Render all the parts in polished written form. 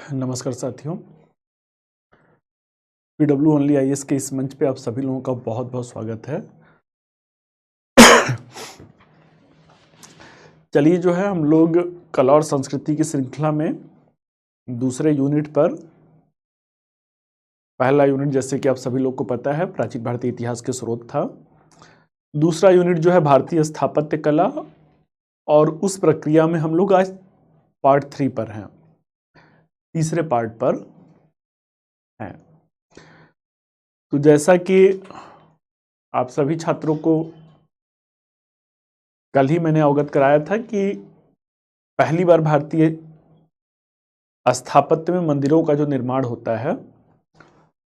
नमस्कार साथियों, PW only IAS के इस मंच पे आप सभी लोगों का बहुत बहुत स्वागत है। चलिए जो है हम लोग कला और संस्कृति की श्रृंखला में दूसरे यूनिट पर, पहला यूनिट जैसे कि आप सभी लोग को पता है प्राचीन भारतीय इतिहास के स्रोत था। दूसरा यूनिट जो है भारतीय स्थापत्य कला, और उस प्रक्रिया में हम लोग आज पार्ट 3 पर हैं, तीसरे पार्ट पर हैं। तो जैसा कि आप सभी छात्रों को कल ही मैंने अवगत कराया था कि पहली बार भारतीय स्थापत्य में मंदिरों का जो निर्माण होता है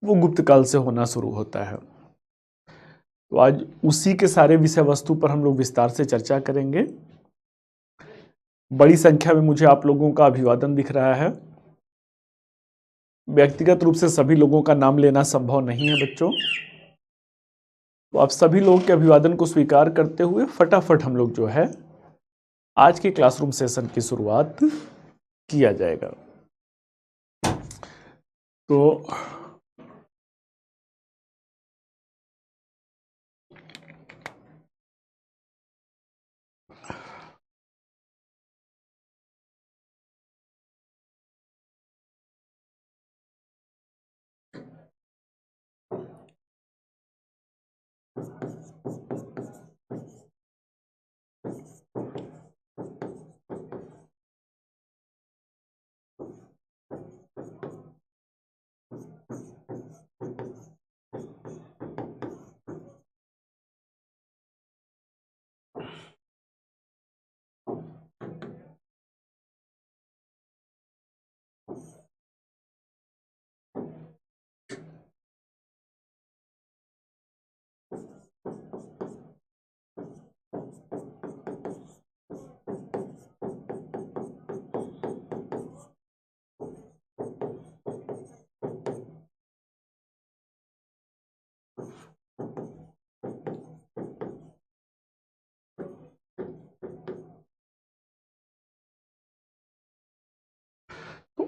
वो गुप्त काल से होना शुरू होता है। तो आज उसी के सारे विषय वस्तु पर हम लोग विस्तार से चर्चा करेंगे। बड़ी संख्या में मुझे आप लोगों का अभिवादन दिख रहा है। व्यक्तिगत रूप से सभी लोगों का नाम लेना संभव नहीं है बच्चों, तो आप सभी लोगों के अभिवादन को स्वीकार करते हुए फटाफट हम लोग जो है आज के क्लासरूम सेशन की शुरुआत किया जाएगा। तो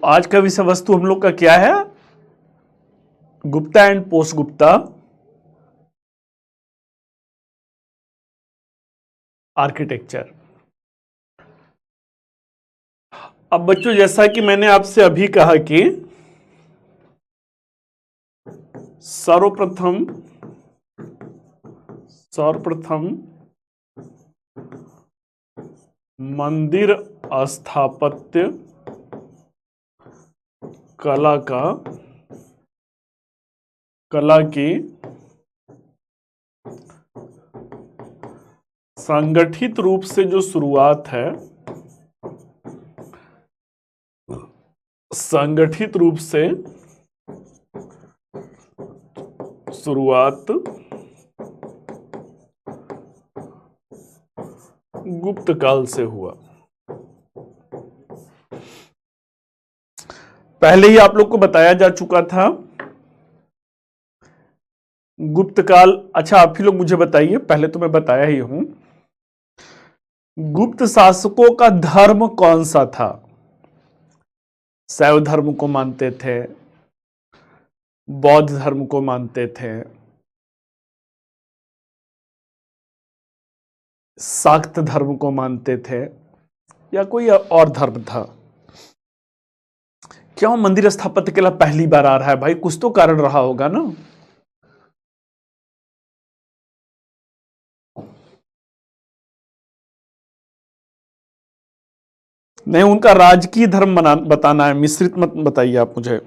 आज का विषय वस्तु हम लोग का क्या है? Gupta and post Gupta architecture. अब बच्चों जैसा कि मैंने आपसे अभी कहा कि सर्वप्रथम मंदिर स्थापत्य कला की संगठित रूप से जो शुरुआत है, संगठित रूप से शुरुआत गुप्त काल से हुआ। पहले ही आप लोग को बताया जा चुका था गुप्त काल। अच्छा आप ही लोग मुझे बताइए, पहले तो मैं बताया ही हूं, गुप्त शासकों का धर्म कौन सा था? शैव धर्म को मानते थे, बौद्ध धर्म को मानते थे, शाक्त धर्म को मानते थे, या कोई और धर्म था? क्यों मंदिर स्थापत्य के लिए पहली बार आ रहा है भाई? कुछ तो कारण रहा होगा ना। नहीं, उनका राजकीय धर्म बताना है, मिश्रित मत बताइए आप मुझे।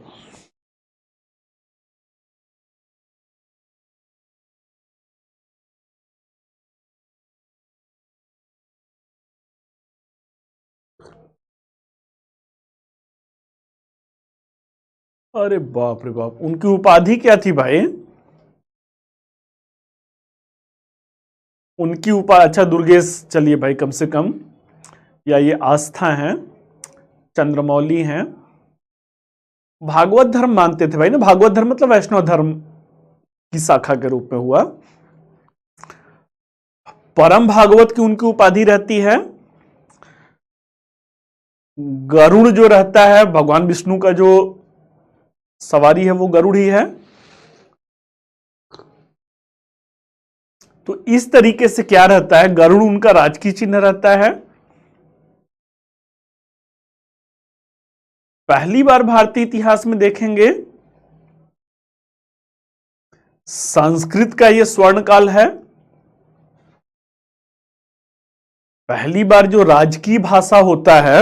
अरे बाप रे बाप, उनकी उपाधि क्या थी भाई? उनकी उपाधि, अच्छा दुर्गेश, चलिए भाई कम से कम, या ये आस्था हैं, चंद्रमौली हैं, भागवत धर्म मानते थे भाई ना। भागवत धर्म मतलब वैष्णव धर्म की शाखा के रूप में हुआ। परम भागवत की उनकी उपाधि रहती है गरुड़ जो रहता है, भगवान विष्णु का जो सवारी है वो गरुड़ ही है। तो इस तरीके से क्या रहता है, गरुड़ उनका राजकीय चिन्ह रहता है। पहली बार भारतीय इतिहास में देखेंगे संस्कृत का यह स्वर्ण काल है। पहली बार जो राजकीय भाषा होता है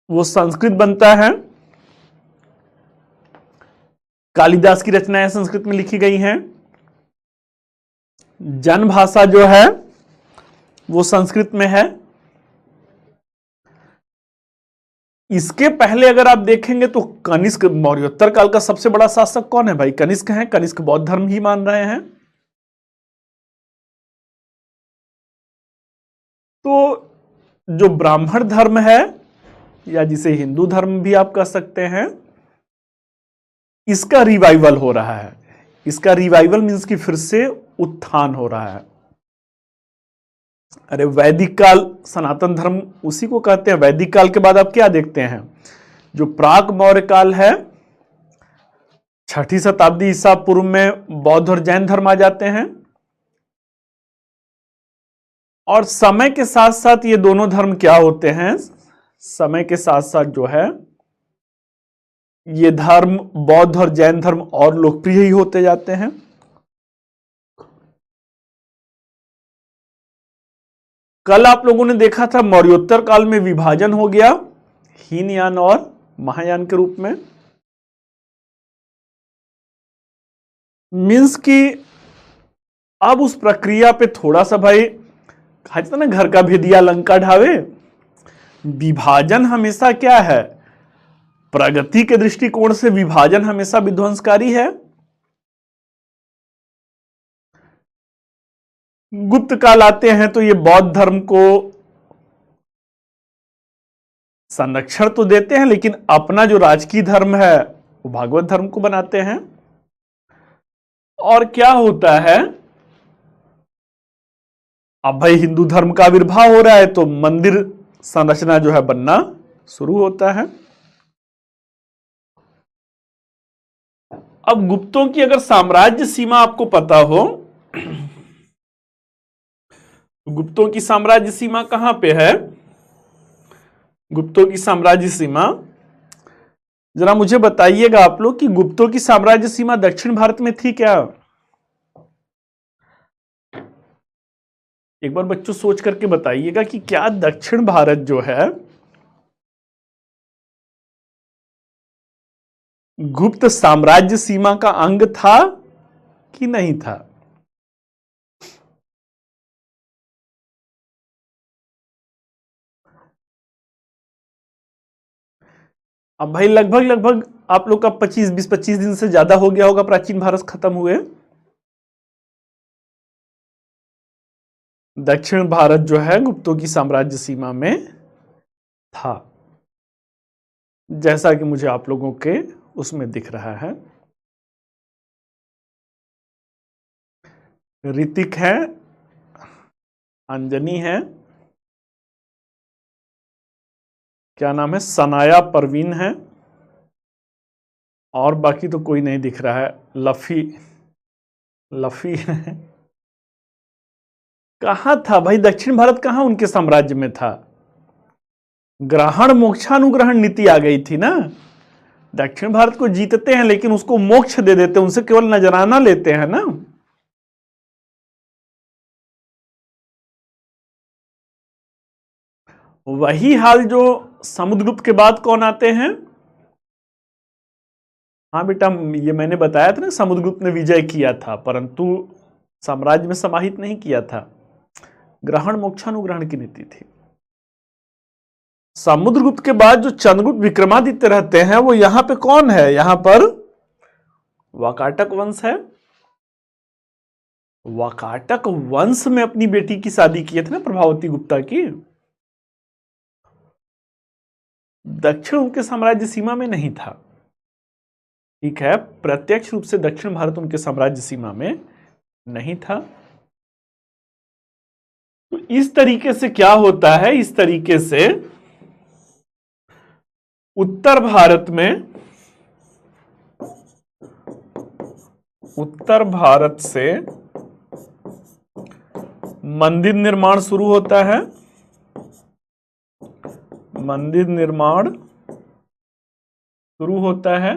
वो संस्कृत बनता है। कालिदास की रचनाएं संस्कृत में लिखी गई हैं। जन भाषा जो है वो संस्कृत में है। इसके पहले अगर आप देखेंगे तो कनिष्क, मौर्योत्तर काल का सबसे बड़ा शासक कौन है भाई? कनिष्क है। कनिष्क बौद्ध धर्म ही मान रहे हैं। तो जो ब्राह्मण धर्म है या जिसे हिंदू धर्म भी आप कह सकते हैं, इसका रिवाइवल हो रहा है। इसका रिवाइवल मीन्स कि फिर से उत्थान हो रहा है। अरे वैदिक काल, सनातन धर्म उसी को कहते हैं। वैदिक काल के बाद आप क्या देखते हैं, जो प्राक मौर्य काल है, 6ठी शताब्दी ईसा पूर्व में बौद्ध और जैन धर्म आ जाते हैं। और समय के साथ साथ ये दोनों धर्म क्या होते हैं, समय के साथ साथ जो है ये धर्म, बौद्ध और जैन धर्म और लोकप्रिय ही होते जाते हैं। कल आप लोगों ने देखा था मौर्योत्तर काल में विभाजन हो गया हीनयान और महायान के रूप में। मीन्स कि अब उस प्रक्रिया पे थोड़ा सा भाई कहा जाता ना, घर का भेदिया लंका ढावे। विभाजन हमेशा क्या है, प्रगति के दृष्टिकोण से विभाजन हमेशा विध्वंसकारी है। गुप्त काल आते हैं तो ये बौद्ध धर्म को संरक्षण तो देते हैं, लेकिन अपना जो राजकीय धर्म है वो भागवत धर्म को बनाते हैं। और क्या होता है, अब भाई हिंदू धर्म का आविर्भाव हो रहा है तो मंदिर संरचना जो है बनना शुरू होता है। अब गुप्तों की अगर साम्राज्य सीमा आपको पता हो, गुप्तों की साम्राज्य सीमा कहां पे है? गुप्तों की साम्राज्य सीमा जरा मुझे बताइएगा आप लोग कि गुप्तों की साम्राज्य सीमा दक्षिण भारत में थी क्या? एक बार बच्चों सोच करके बताइएगा कि क्या दक्षिण भारत जो है गुप्त साम्राज्य सीमा का अंग था कि नहीं था? अब भाई लगभग लगभग आप लोग का 25 दिन से ज्यादा हो गया होगा प्राचीन भारत खत्म हुए। दक्षिण भारत जो है गुप्तों की साम्राज्य सीमा में था, जैसा कि मुझे आप लोगों के उसमें दिख रहा है। ऋतिक है, अंजनी है, क्या नाम है, सनाया परवीन है, और बाकी तो कोई नहीं दिख रहा है। लफी है। कहां था भाई दक्षिण भारत, कहां उनके साम्राज्य में था? ग्रहण मोक्षानुग्रहण नीति आ गई थी ना। दक्षिण भारत को जीतते हैं लेकिन उसको मोक्ष दे देते हैं, उनसे केवल नजराना लेते हैं ना। वही हाल जो समुद्रगुप्त के बाद कौन आते हैं? हाँ बेटा, ये मैंने बताया था ना, समुद्रगुप्त ने विजय किया था परंतु साम्राज्य में समाहित नहीं किया था। ग्रहण मोक्षानुग्रहण की नीति थी। समुद्रगुप्त के बाद जो चंद्रगुप्त विक्रमादित्य रहते हैं वो यहां पे कौन है? यहां पर वाकाटक वंश है। वाकाटक वंश में अपनी बेटी की शादी किए थे ना, प्रभावती गुप्ता की। दक्षिण उनके साम्राज्य सीमा में नहीं था। ठीक है, प्रत्यक्ष रूप से दक्षिण भारत उनके साम्राज्य सीमा में नहीं था। तो इस तरीके से क्या होता है, इस तरीके से उत्तर भारत से मंदिर निर्माण शुरू होता है। मंदिर निर्माण शुरू होता है।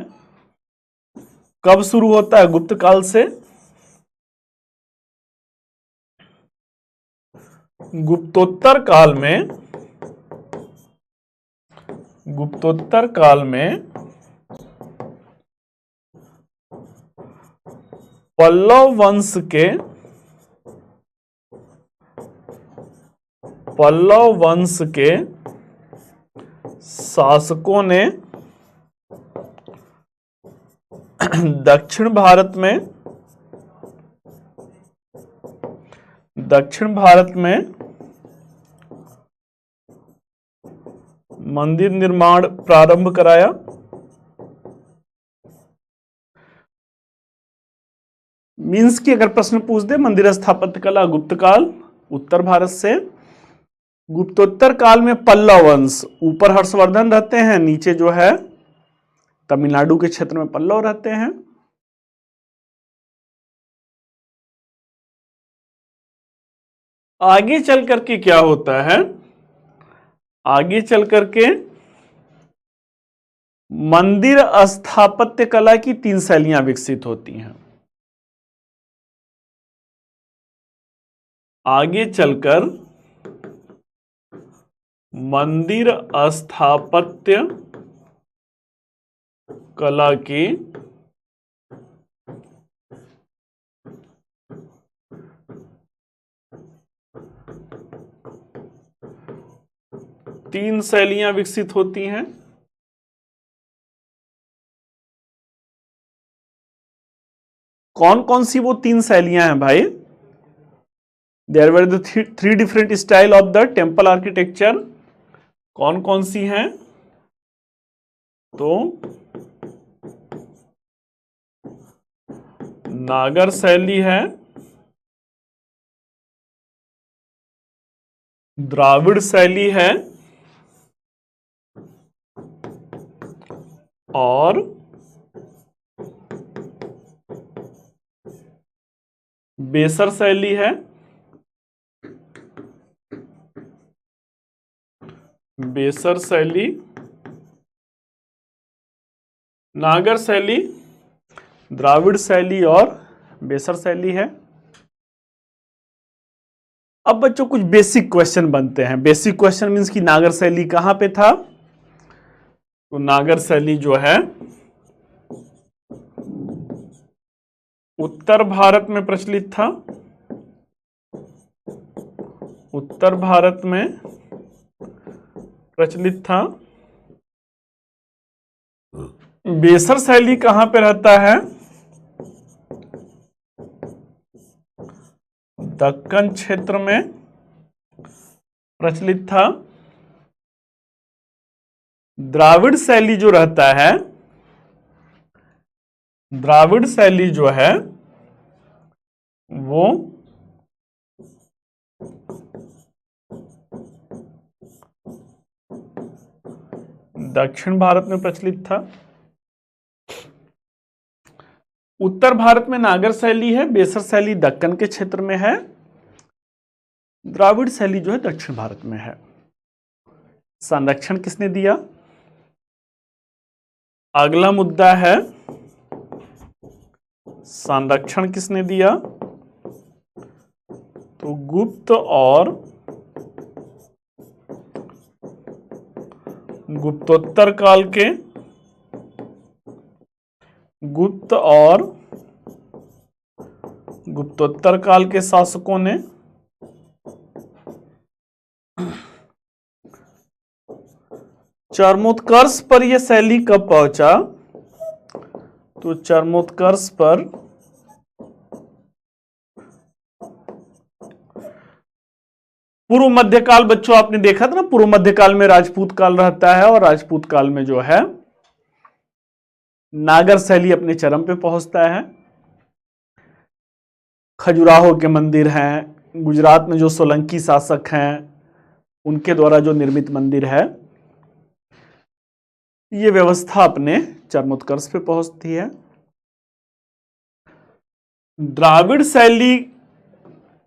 कब शुरू होता है? गुप्त काल से। गुप्तोत्तर काल में पल्लव वंश के शासकों ने दक्षिण भारत में मंदिर निर्माण प्रारंभ कराया। मीन्स कि अगर प्रश्न पूछ दे मंदिर स्थापत्य कला गुप्त काल उत्तर भारत से, गुप्तोत्तर काल में पल्लव वंश, ऊपर हर्षवर्धन रहते हैं, नीचे जो है तमिलनाडु के क्षेत्र में पल्लव रहते हैं। आगे चल करके क्या होता है? आगे चल करके मंदिर स्थापत्य कला की 3 शैलियां विकसित होती हैं। आगे चलकर मंदिर स्थापत्य कला की 3 शैलियां विकसित होती हैं। कौन कौन सी वो 3 शैलियां हैं भाई? There were the 3 different style of the temple architecture. कौन कौन सी हैं? तो नागर शैली है, द्राविड़ शैली है और बेसर शैली है। बेसर शैली, नागर शैली, द्राविड़ शैली और बेसर शैली है। अब बच्चों कुछ बेसिक क्वेश्चन बनते हैं। बेसिक क्वेश्चन मींस कि नागर शैली कहां पे था? तो नागर शैली जो है उत्तर भारत में प्रचलित था। उत्तर भारत में प्रचलित था। बेसर शैली कहां पे रहता है? दक्कन क्षेत्र में प्रचलित था। द्राविड़ शैली जो रहता है, द्राविड़ शैली जो है वो दक्षिण भारत में प्रचलित था। उत्तर भारत में नागर शैली है, बेसर शैली दक्कन के क्षेत्र में है, द्राविड़ शैली जो है दक्षिण भारत में है। संरक्षण किसने दिया? अगला मुद्दा है संरक्षण किसने दिया? तो गुप्त और गुप्तोत्तर काल के गुप्तोत्तर काल के शासकों ने चरमोत्कर्ष पर यह शैली कब पहुंचा? तो चरमोत्कर्ष पर पूर्व मध्यकाल, बच्चों आपने देखा था ना, पूर्व मध्यकाल में राजपूत काल रहता है और राजपूत काल में जो है नागर शैली अपने चरम पे पहुंचता है। खजुराहो के मंदिर हैं, गुजरात में जो सोलंकी शासक हैं उनके द्वारा जो निर्मित मंदिर है, ये व्यवस्था अपने चरमोत्कर्ष पे पहुंचती है। द्राविड़ शैली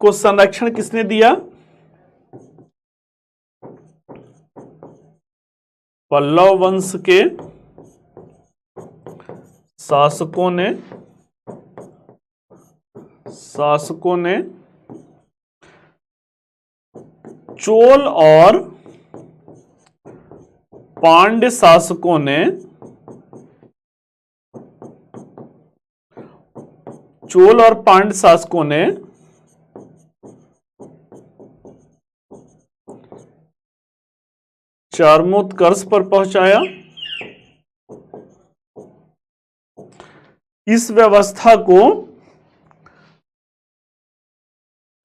को संरक्षण किसने दिया? पल्लव वंश के शासकों ने चोल और पांड्य शासकों ने चरमोत्कर्ष पर पहुंचाया। इस व्यवस्था को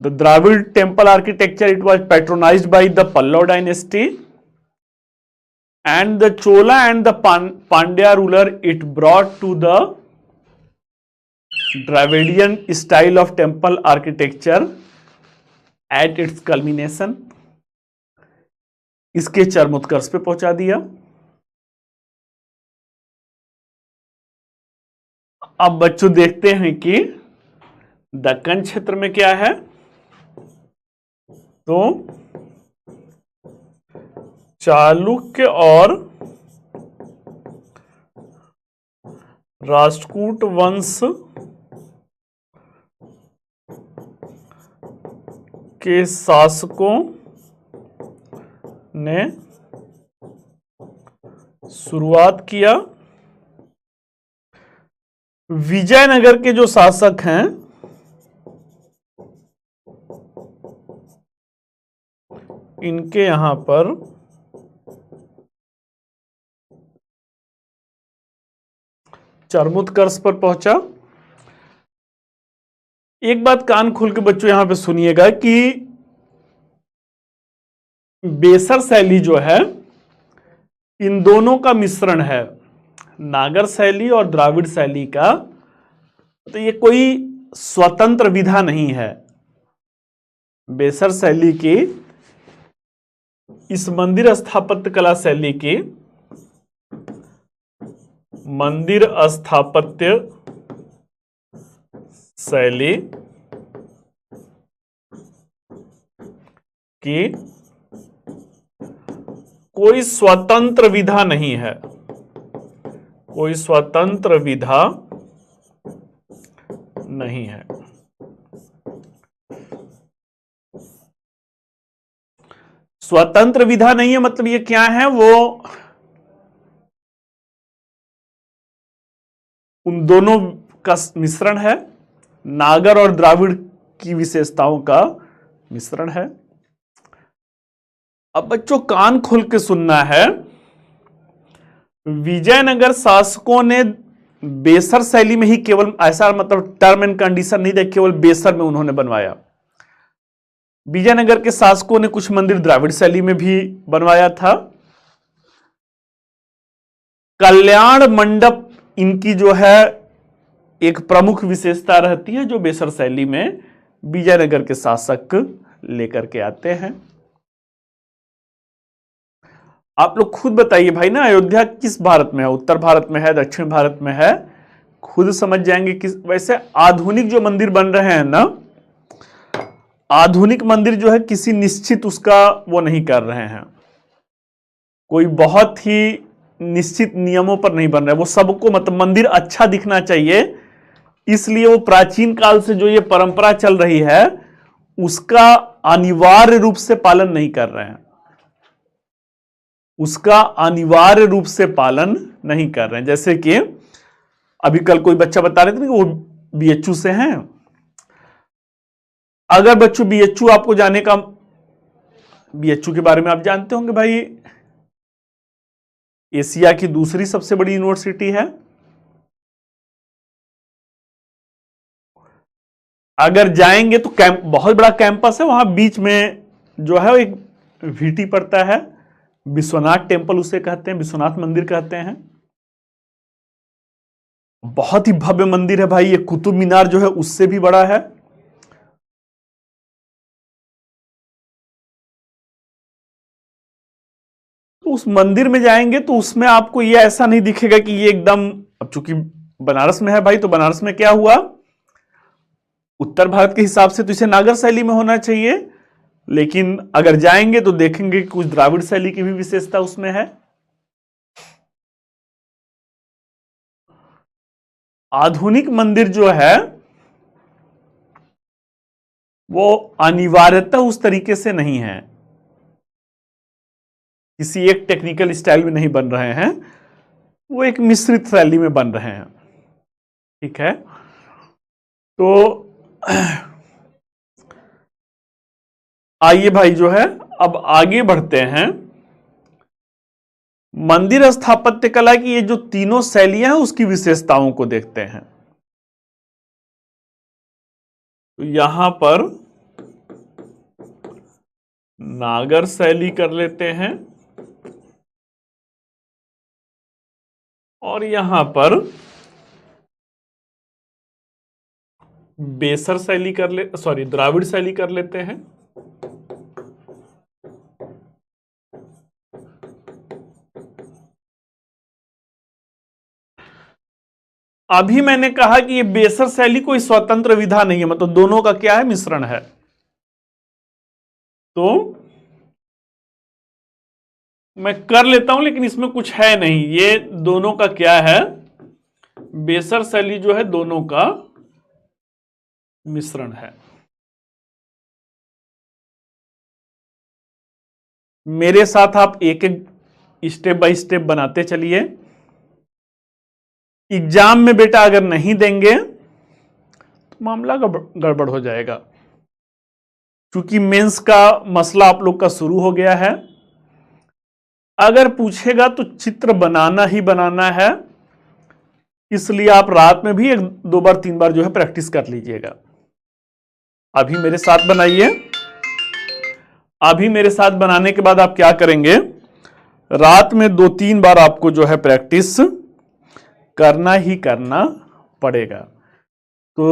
the Dravida temple architecture, it was patronised by the Pallava dynasty and the Chola and the Pandya ruler, it brought to the Dravidian style of temple architecture at its culmination. इसके चरमोत्कर्ष पे पहुंचा दिया। अब बच्चों देखते हैं कि दक्कन क्षेत्र में क्या है। तो चालुक्य और राष्ट्रकूट वंश के शासकों ने शुरुआत किया। विजयनगर के जो शासक हैं, इनके यहां पर चरमोत्कर्ष पर पहुंचा। एक बात कान खोल के बच्चों यहां पे सुनिएगा कि बेसर शैली जो है, इन दोनों का मिश्रण है, नागर शैली और द्राविड़ शैली का। तो ये कोई स्वतंत्र विधा नहीं है। बेसर शैली की, इस मंदिर स्थापत्य कला शैली की, मंदिर स्थापत्य शैली की कोई स्वतंत्र विधा नहीं है, कोई स्वतंत्र विधा नहीं है। स्वतंत्र विधा नहीं है मतलब ये क्या है? वो उन दोनों का मिश्रण है, नागर और द्राविड़ की विशेषताओं का मिश्रण है। अब बच्चों कान खोल के सुनना है। विजयनगर शासकों ने बेसर शैली में ही केवल, ऐसा मतलब टर्म एंड कंडीशन नहीं दे, केवल बेसर में उन्होंने बनवाया। विजयनगर के शासकों ने कुछ मंदिर द्राविड़ शैली में भी बनवाया था। कल्याण मंडप इनकी जो है एक प्रमुख विशेषता रहती है, जो बेसर शैली में विजयनगर के शासक लेकर के आते हैं। आप लोग खुद बताइए भाई ना, अयोध्या किस भारत में है? उत्तर भारत में है, दक्षिण भारत में है? खुद समझ जाएंगे। किस वैसे आधुनिक जो मंदिर बन रहे हैं ना, आधुनिक मंदिर जो है किसी निश्चित उसका वो नहीं कर रहे हैं, कोई बहुत ही निश्चित नियमों पर नहीं बन रहा है। वो सबको मतलब मंदिर अच्छा दिखना चाहिए, इसलिए वो प्राचीन काल से जो ये परंपरा चल रही है उसका अनिवार्य रूप से पालन नहीं कर रहे हैं, उसका अनिवार्य रूप से पालन नहीं कर रहे हैं। जैसे कि अभी कल कोई बच्चा बता रहे थे कि वो बीएचयू से हैं। अगर बच्चों बीएचयू आपको जाने का, बीएचयू के बारे में आप जानते होंगे भाई, एशिया की दूसरी सबसे बड़ी यूनिवर्सिटी है। अगर जाएंगे तो बहुत बड़ा कैंपस है, वहां बीच में जो है एक वीटी पड़ता है, विश्वनाथ टेम्पल उसे कहते हैं, विश्वनाथ मंदिर कहते हैं। बहुत ही भव्य मंदिर है भाई। ये कुतुब मीनार जो है उससे भी बड़ा है। तो उस मंदिर में जाएंगे तो उसमें आपको ये ऐसा नहीं दिखेगा कि ये एकदम, अब चूंकि बनारस में है भाई, तो बनारस में क्या हुआ, उत्तर भारत के हिसाब से तो इसे नागर शैली में होना चाहिए, लेकिन अगर जाएंगे तो देखेंगे कि कुछ द्राविड़ शैली की भी विशेषता उसमें है। आधुनिक मंदिर जो है वो अनिवार्यतः उस तरीके से नहीं है, किसी एक टेक्निकल स्टाइल में नहीं बन रहे हैं, वो एक मिश्रित शैली में बन रहे हैं। ठीक है, तो आइए भाई जो है अब आगे बढ़ते हैं। मंदिर स्थापत्य कला की ये जो तीनों शैलियां हैं उसकी विशेषताओं को देखते हैं। तो यहां पर नागर शैली कर लेते हैं और यहां पर बेसर शैली कर ले, सॉरी द्राविड़ शैली कर लेते हैं। अभी मैंने कहा कि ये बेसर शैली कोई स्वतंत्र विधा नहीं है, मतलब दोनों का क्या है, मिश्रण है। तो मैं कर लेता हूं लेकिन इसमें कुछ है नहीं, ये दोनों का क्या है, बेसर शैली जो है दोनों का मिश्रण है। मेरे साथ आप एक एक स्टेप बाय स्टेप बनाते चलिए। एग्जाम में बेटा अगर नहीं देंगे तो मामला गड़बड़ हो जाएगा, क्योंकि मेंस का मसला आप लोग का शुरू हो गया है। अगर पूछेगा तो चित्र बनाना ही बनाना है, इसलिए आप रात में भी एक दो बार तीन बार जो है प्रैक्टिस कर लीजिएगा। अभी मेरे साथ बनाइए। अभी मेरे साथ बनाने के बाद आप क्या करेंगे, रात में दो तीन बार आपको जो है प्रैक्टिस करना ही करना पड़ेगा। तो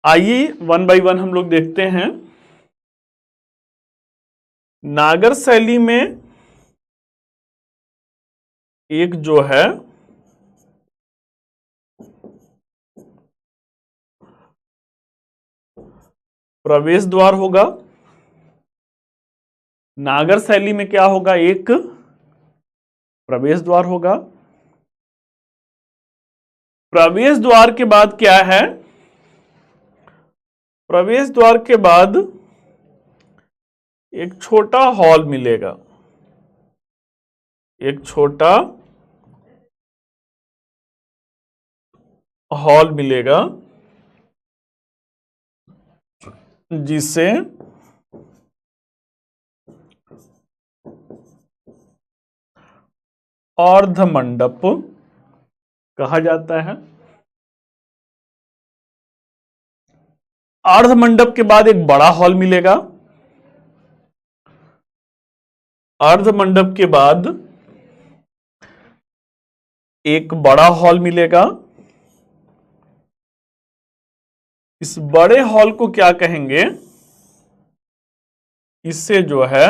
आइए वन बाय वन हम लोग देखते हैं। नागर शैली में एक जो है प्रवेश द्वार होगा, नागर शैली में क्या होगा, एक प्रवेश द्वार होगा। प्रवेश द्वार के बाद क्या है, प्रवेश द्वार के बाद एक छोटा हॉल मिलेगा, एक छोटा हॉल मिलेगा जिसे अर्ध मंडप कहा जाता है। अर्ध मंडप के बाद एक बड़ा हॉल मिलेगा, अर्ध मंडप के बाद एक बड़ा हॉल मिलेगा। इस बड़े हॉल को क्या कहेंगे, इससे जो है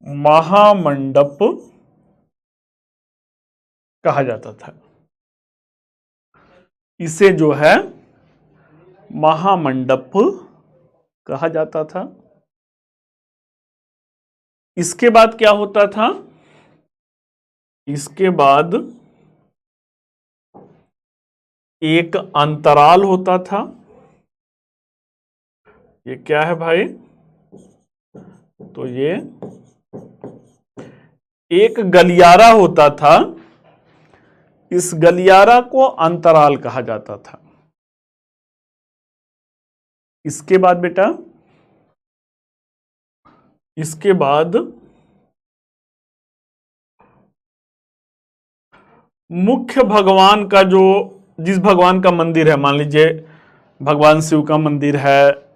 महामंडप कहा जाता था, इसे जो है महामंडप कहा जाता था। इसके बाद क्या होता था, इसके बाद एक अंतराल होता था। ये क्या है भाई, तो ये एक गलियारा होता था, इस गलियारा को अंतराल कहा जाता था। इसके बाद बेटा, इसके बाद मुख्य भगवान का जो, जिस भगवान का मंदिर है, मान लीजिए भगवान शिव का मंदिर है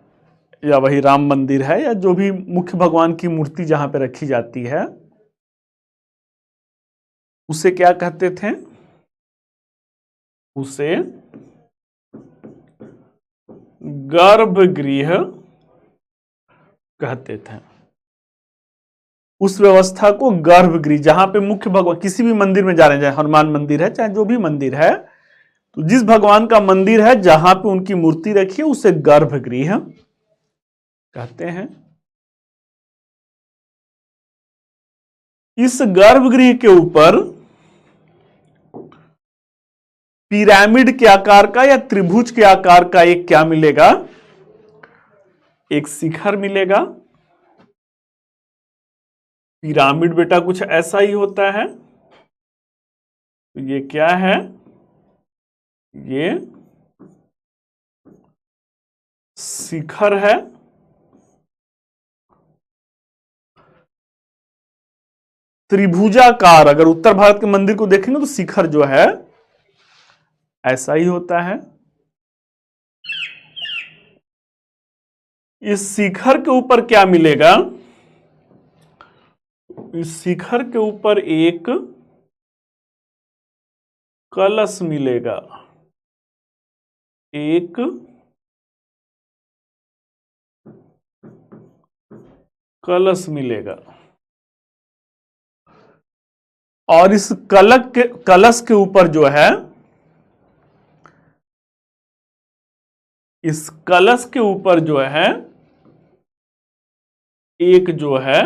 या वही राम मंदिर है, या जो भी मुख्य भगवान की मूर्ति जहां पे रखी जाती है उसे क्या कहते थे, उसे गर्भगृह कहते थे। उस व्यवस्था को गर्भगृह, जहां पे मुख्य भगवान, किसी भी मंदिर में जा रहे हैं, चाहे हनुमान मंदिर है चाहे जो भी मंदिर है, तो जिस भगवान का मंदिर है जहां पे उनकी मूर्ति रखी है उसे गर्भगृह कहते हैं। इस गर्भगृह के ऊपर पिरामिड के आकार का या त्रिभुज के आकार का एक क्या मिलेगा, एक शिखर मिलेगा। पिरामिड बेटा कुछ ऐसा ही होता है। तो ये क्या है, ये शिखर है। त्रिभुजाकार, अगर उत्तर भारत के मंदिर को देखेंगे तो शिखर जो है ऐसा ही होता है। इस शिखर के ऊपर क्या मिलेगा, इस शिखर के ऊपर एक कलश मिलेगा, एक कलश मिलेगा। और इस कलश के ऊपर जो है, इस कलश के ऊपर जो है एक जो है,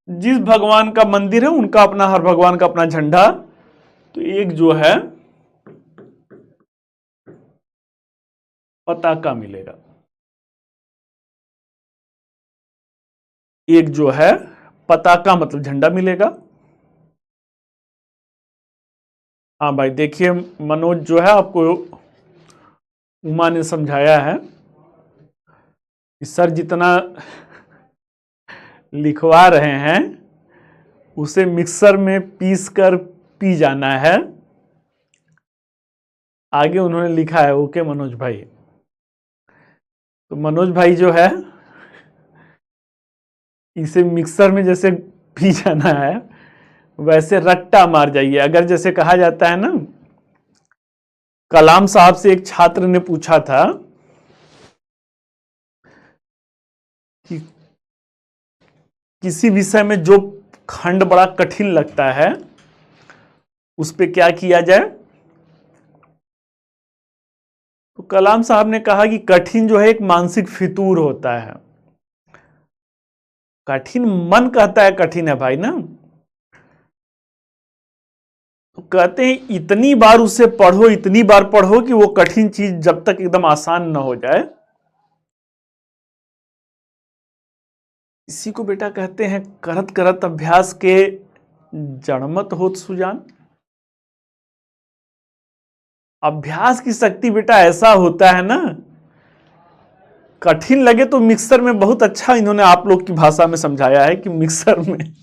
जिस भगवान का मंदिर है उनका अपना, हर भगवान का अपना झंडा, तो एक जो है पताका मिलेगा, एक जो है पताका मतलब झंडा मिलेगा। हाँ भाई देखिए, मनोज जो है आपको उमा ने समझाया है कि सर जितना लिखवा रहे हैं उसे मिक्सर में पीस कर पी जाना है। आगे उन्होंने लिखा है ओके मनोज भाई। तो मनोज भाई जो है इसे मिक्सर में जैसे पी जाना है वैसे रट्टा मार जाइए। अगर जैसे कहा जाता है ना, कलाम साहब से एक छात्र ने पूछा था कि किसी विषय में जो खंड बड़ा कठिन लगता है उस पे क्या किया जाए, तो कलाम साहब ने कहा कि कठिन जो है एक मानसिक फितूर होता है। कठिन मन कहता है कठिन है भाई ना, तो कहते हैं इतनी बार उसे पढ़ो, इतनी बार पढ़ो कि वो कठिन चीज जब तक एकदम आसान न हो जाए। इसी को बेटा कहते हैं करत करत अभ्यास के जड़मत होत सुजान। अभ्यास की शक्ति बेटा ऐसा होता है ना, कठिन लगे तो मिक्सर में, बहुत अच्छा इन्होंने आप लोग की भाषा में समझाया है कि मिक्सर में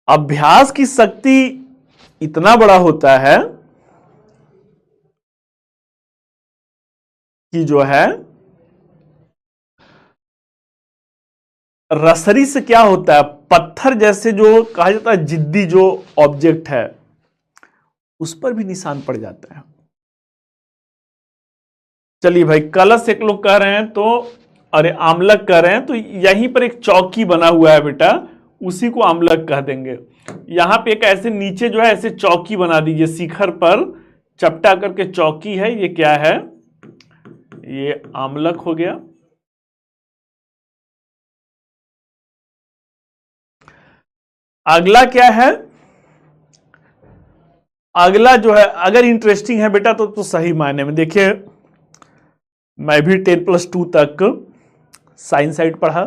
अभ्यास की शक्ति इतना बड़ा होता है कि जो है रसरी से क्या होता है, पत्थर जैसे जो कहा जाता है जिद्दी जो ऑब्जेक्ट है उस पर भी निशान पड़ जाता है। चलिए भाई, कलश एक लोग कह रहे हैं, तो अरे आमलक कह रहे हैं, तो यहीं पर एक चौकी बना हुआ है बेटा, उसी को आमलक कह देंगे। यहां पे एक ऐसे नीचे जो है ऐसे चौकी बना दीजिए, शिखर पर चपटा करके चौकी है, ये क्या है, ये आमलक हो गया। अगला क्या है, अगला जो है अगर इंटरेस्टिंग है बेटा तो सही मायने में देखिए, मैं भी 10+2 तक साइंस साइड पढ़ा।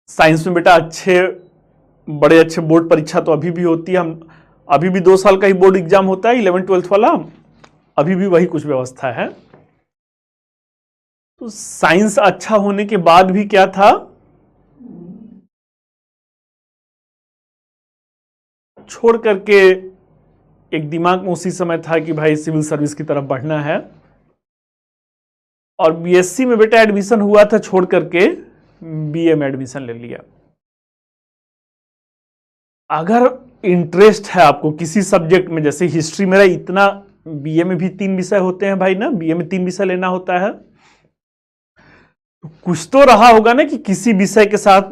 साइंस में बेटा बड़े अच्छे बोर्ड परीक्षा तो अभी भी होती है। हम अभी भी 2 साल का ही बोर्ड एग्जाम होता है, 11th-12th वाला, अभी भी वही कुछ व्यवस्था है। तो साइंस अच्छा होने के बाद भी क्या था, छोड़ करके एक दिमाग में उसी समय था कि भाई सिविल सर्विस की तरफ बढ़ना है, और बीएससी में बेटा एडमिशन हुआ था, छोड़ करके बीए में एडमिशन ले लिया। अगर इंटरेस्ट है आपको किसी सब्जेक्ट में, जैसे हिस्ट्री मेरा इतना बीए में भी 3 विषय होते हैं भाई ना, बीए में 3 विषय लेना होता है। तो कुछ तो रहा होगा ना कि किसी विषय के साथ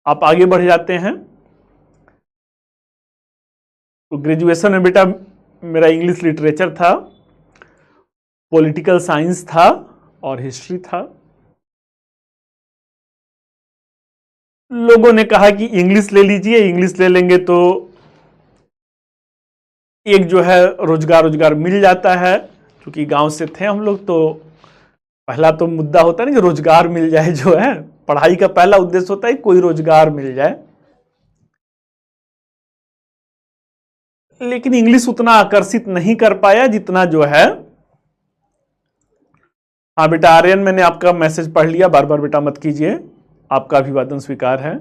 आप आगे बढ़ जाते हैं। तो ग्रेजुएशन में बेटा मेरा इंग्लिश लिटरेचर था, पॉलिटिकल साइंस था और हिस्ट्री था। लोगों ने कहा कि इंग्लिश ले लीजिए, इंग्लिश ले लेंगे तो एक जो है रोजगार मिल जाता है। क्योंकि गांव से थे हम लोग, तो पहला तो मुद्दा होता है ना कि रोजगार मिल जाए, जो है पढ़ाई का पहला उद्देश्य होता है कोई रोजगार मिल जाए। लेकिन इंग्लिश उतना आकर्षित नहीं कर पाया जितना जो है। हाँ बेटा आर्यन, मैंने आपका मैसेज पढ़ लिया, बार बार बेटा मत कीजिए, आपका अभिवादन स्वीकार है।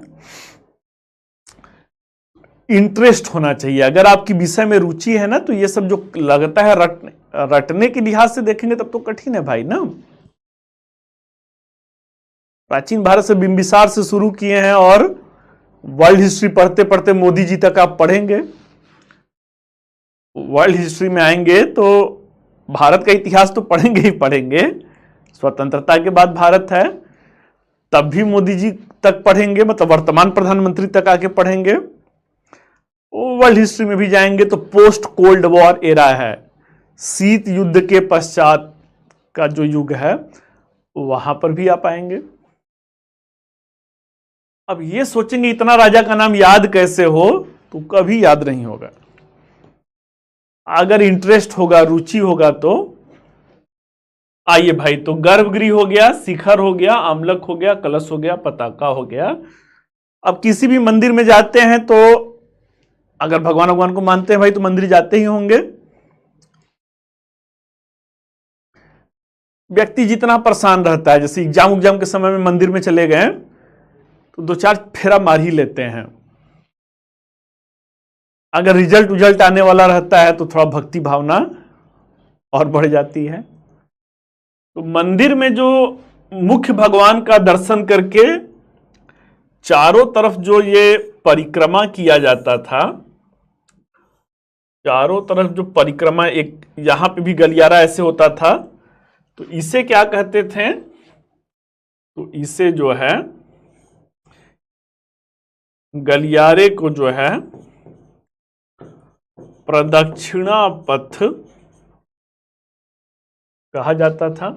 इंटरेस्ट होना चाहिए। अगर आपकी विषय में रुचि है ना, तो ये सब जो लगता है रटने के लिहाज से देखेंगे तब तो कठिन है भाई ना। प्राचीन भारत से बिंबिसार से शुरू किए हैं और वर्ल्ड हिस्ट्री पढ़ते पढ़ते मोदी जी तक आप पढ़ेंगे। वर्ल्ड हिस्ट्री में आएंगे तो भारत का इतिहास तो पढ़ेंगे ही पढ़ेंगे। स्वतंत्रता के बाद भारत है, तब भी मोदी जी तक पढ़ेंगे, मतलब वर्तमान प्रधानमंत्री तक आके पढ़ेंगे। वर्ल्ड हिस्ट्री में भी जाएंगे तो पोस्ट कोल्ड वॉर एरा है, शीत युद्ध के पश्चात का जो युग है वहां पर भी आप आएंगे। अब ये सोचेंगे इतना राजा का नाम याद कैसे हो, तो कभी याद नहीं होगा। अगर इंटरेस्ट होगा, रुचि होगा तो आइए भाई। तो गर्भगृह हो गया, शिखर हो गया, आमलक हो गया, कलश हो गया, पताका हो गया। अब किसी भी मंदिर में जाते हैं तो अगर भगवान को मानते हैं भाई तो मंदिर जाते ही होंगे। व्यक्ति जितना परेशान रहता है, जैसे एग्जाम के समय में मंदिर में चले गए तो 2-4 फेरा मार ही लेते हैं। अगर रिजल्ट आने वाला रहता है तो थोड़ा भक्ति भावना और बढ़ जाती है। तो मंदिर में जो मुख्य भगवान का दर्शन करके चारों तरफ जो ये परिक्रमा किया जाता था, चारों तरफ जो परिक्रमा, एक यहां पे भी गलियारा ऐसे होता था, तो इसे क्या कहते थे? तो इसे जो है गलियारे को जो है प्रदक्षिणा पथ कहा जाता था।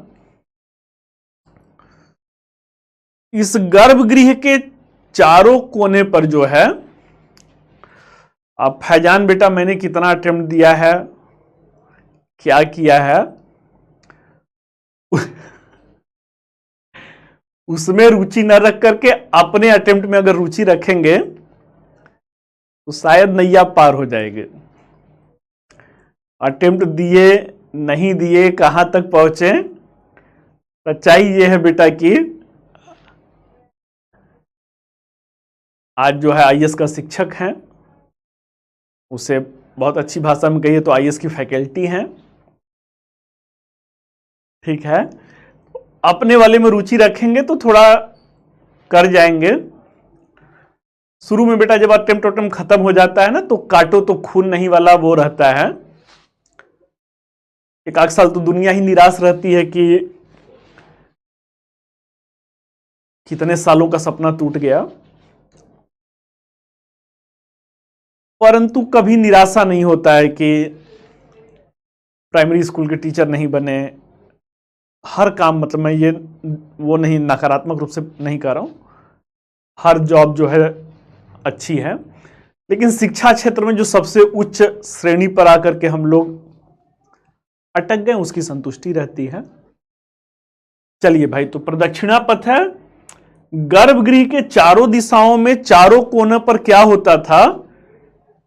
इस गर्भगृह के चारों कोने पर जो है, अब फैजान बेटा मैंने कितना अटेम्प्ट दिया है, क्या किया है, उसमें रुचि न रख करके अपने अटेम्प्ट में अगर रुचि रखेंगे तो शायद नैया पार हो जाएंगे। अटेम्प्ट दिए नहीं दिए, कहां तक पहुंचे, सच्चाई ये है बेटा कि आज जो है आईएएस का शिक्षक हैं, उसे बहुत अच्छी भाषा में कहिए तो आईएएस की फैकल्टी हैं, ठीक है। अपने वाले में रुचि रखेंगे तो थोड़ा कर जाएंगे। शुरू में बेटा जब अटेम्प्ट खत्म हो जाता है ना, तो काटो तो खून नहीं वाला वो रहता है। एक आध साल तो दुनिया ही निराश रहती है कि कितने सालों का सपना टूट गया, परंतु कभी निराशा नहीं होता है कि प्राइमरी स्कूल के टीचर नहीं बने। हर काम, मतलब मैं ये वो नहीं, नकारात्मक रूप से नहीं कह रहा हूं, हर जॉब जो है अच्छी है, लेकिन शिक्षा क्षेत्र में जो सबसे उच्च श्रेणी पर आकर के हम लोग अटक गए, उसकी संतुष्टि रहती है। चलिए भाई, तो प्रदक्षिणा पथ है। गर्भगृह के चारों दिशाओं में, चारों कोनों पर क्या होता था?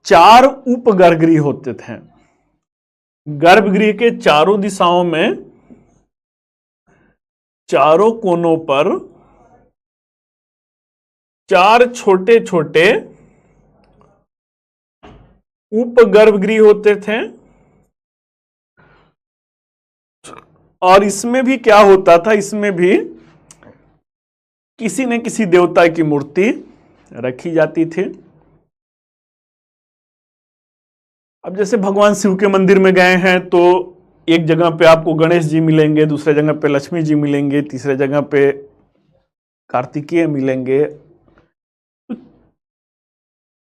4 उप गर्भगृह होते थे। गर्भगृह के चारों दिशाओं में, चारों कोनों पर 4 छोटे छोटे उप गर्भगृह होते थे। और इसमें भी क्या होता था? इसमें भी किसी न किसी देवता की मूर्ति रखी जाती थी। अब जैसे भगवान शिव के मंदिर में गए हैं तो एक जगह पे आपको गणेश जी मिलेंगे, दूसरे जगह पे लक्ष्मी जी मिलेंगे, तीसरे जगह पे कार्तिकेय मिलेंगे। तो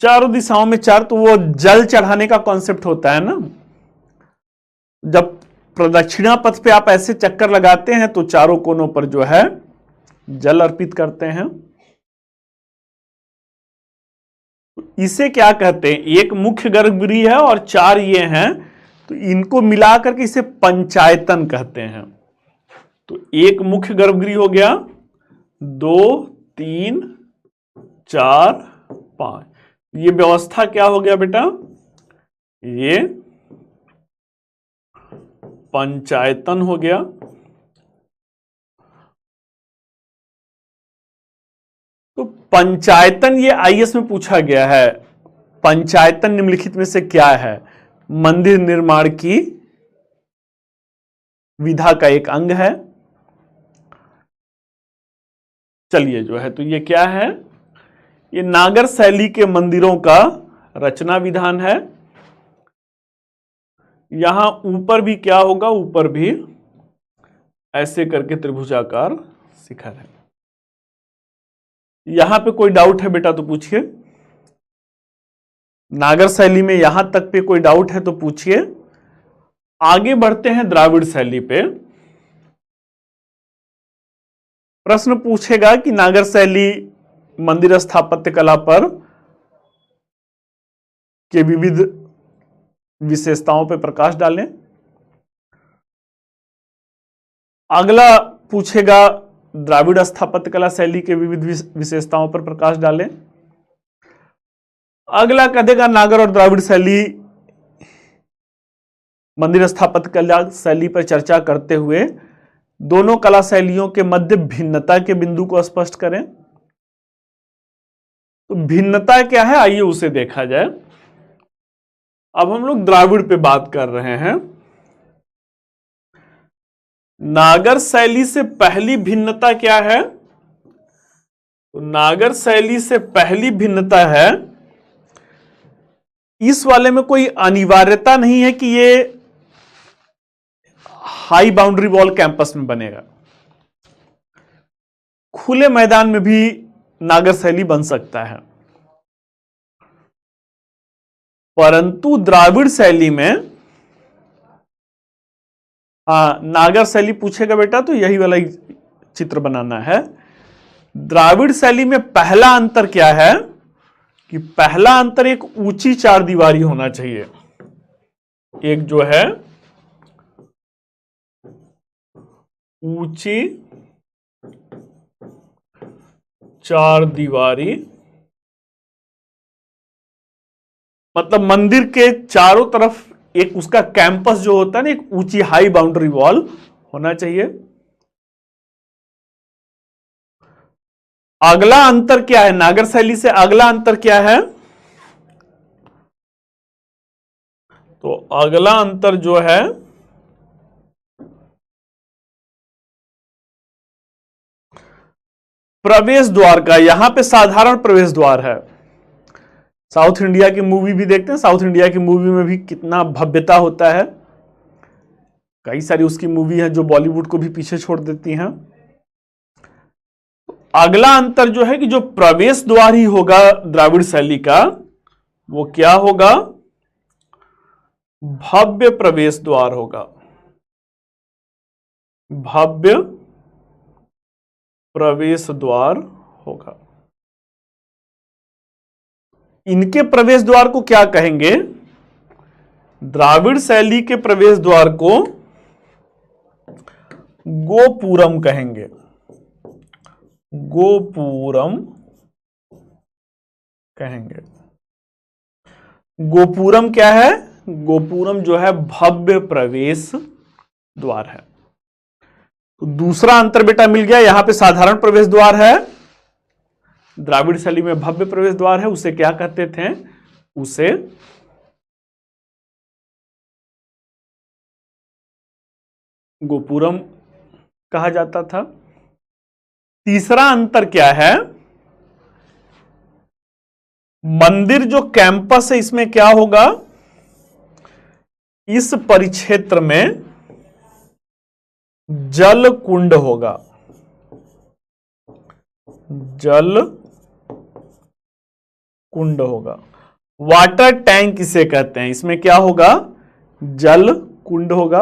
चारों दिशाओं में चार, तो वो जल चढ़ाने का कॉन्सेप्ट होता है ना। जब प्रदक्षिणा पथ पे आप ऐसे चक्कर लगाते हैं तो चारों कोनों पर जो है जल अर्पित करते हैं। इसे क्या कहते हैं, एक मुख्य गर्भगृह है और चार ये हैं, तो इनको मिलाकर के इसे पंचायतन कहते हैं। तो एक मुख्य गर्भगृह हो गया, 2 3 4 5, ये व्यवस्था क्या हो गया बेटा, ये पंचायतन हो गया। तो पंचायतन ये आईएएस में पूछा गया है। पंचायतन निम्नलिखित में से क्या है, मंदिर निर्माण की विधा का एक अंग है। चलिए जो है, तो ये क्या है, ये नागर शैली के मंदिरों का रचना विधान है। यहां ऊपर भी क्या होगा, ऊपर भी ऐसे करके त्रिभुजाकार शिखर है। यहां पे कोई डाउट है बेटा तो पूछिए। नागर शैली में यहां तक पे कोई डाउट है तो पूछिए। आगे बढ़ते हैं द्राविड़ शैली पे। प्रश्न पूछेगा कि नागर शैली मंदिर स्थापत्य कला पर के विविध विशेषताओं पर प्रकाश डालें। अगला पूछेगा द्राविड़ स्थापत्य कला शैली के विविध विशेषताओं पर प्रकाश डालें। अगला कह देगा नागर और द्राविड़ शैली मंदिर स्थापत्य कला शैली पर चर्चा करते हुए दोनों कला शैलियों के मध्य भिन्नता के बिंदु को स्पष्ट करें। तो भिन्नता क्या है, आइए उसे देखा जाए। अब हम लोग द्राविड़ पे बात कर रहे हैं। नागर शैली से पहली भिन्नता क्या है, तो नागर शैली से पहली भिन्नता है, इस वाले में कोई अनिवार्यता नहीं है कि ये हाई बाउंड्री वॉल कैंपस में बनेगा। खुले मैदान में भी नागर शैली बन सकता है। परंतु द्राविड़ शैली में, नागर शैली पूछेगा बेटा तो यही वाला चित्र बनाना है। द्राविड़ शैली में पहला अंतर क्या है कि पहला अंतर एक ऊंची चार दीवारी होना चाहिए। एक जो है ऊंची चार दीवारी, मतलब मंदिर के चारों तरफ एक उसका कैंपस जो होता है ना, एक ऊंची हाई बाउंड्री वॉल होना चाहिए। अगला अंतर क्या है, नागर शैली से अगला अंतर क्या है, तो अगला अंतर जो है प्रवेश द्वार का। यहां पे साधारण प्रवेश द्वार है। साउथ इंडिया की मूवी भी देखते हैं, साउथ इंडिया की मूवी में भी कितना भव्यता होता है। कई सारी उसकी मूवी है जो बॉलीवुड को भी पीछे छोड़ देती हैं। अगला अंतर जो है कि जो प्रवेश द्वार ही होगा द्राविड़ शैली का, वो क्या होगा, भव्य प्रवेश द्वार होगा। भव्य प्रवेश द्वार होगा। इनके प्रवेश द्वार को क्या कहेंगे, द्राविड़ शैली के प्रवेश द्वार को गोपुरम कहेंगे। गोपुरम कहेंगे। गोपुरम क्या है, गोपुरम जो है भव्य प्रवेश द्वार है। तो दूसरा अंतर बेटा मिल गया। यहां पे साधारण प्रवेश द्वार है, द्राविड़ शैली में भव्य प्रवेश द्वार है। उसे क्या कहते थे, उसे गोपुरम कहा जाता था। तीसरा अंतर क्या है, मंदिर जो कैंपस है इसमें क्या होगा, इस परिक्षेत्र में जल कुंड होगा। जल कुंड होगा। वाटर टैंक इसे कहते हैं। इसमें क्या होगा? जल कुंड होगा।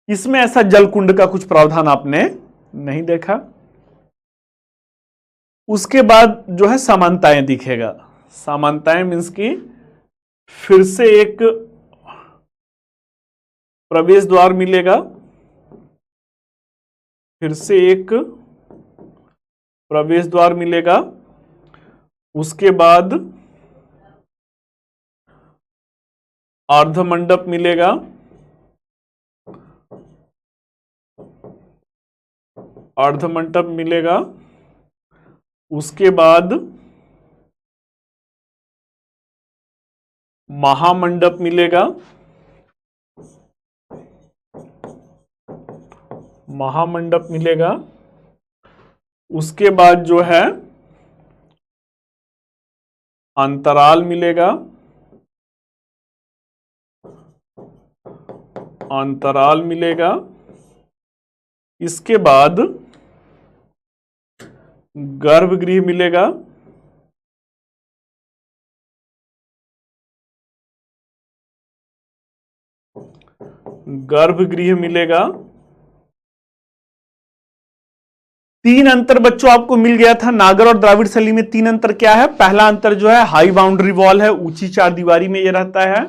इसमें ऐसा जल कुंड का कुछ प्रावधान आपने नहीं देखा। उसके बाद जो है समानताएं दिखेगा। समानताएं मीन्स की फिर से एक प्रवेश द्वार मिलेगा, फिर से एक प्रवेश द्वार मिलेगा, उसके बाद अर्धमंडप मिलेगा, अर्धमंडप मिलेगा, उसके बाद महामंडप मिलेगा, महामंडप मिलेगा, उसके बाद जो है अंतराल मिलेगा, अंतराल मिलेगा, इसके बाद गर्भगृह मिलेगा, गर्भगृह मिलेगा। 3 अंतर बच्चों आपको मिल गया था। नागर और द्राविड़ शैली में 3 अंतर क्या है? पहला अंतर जो है हाई बाउंड्री वॉल है, ऊंची चार दीवारी में ये रहता है।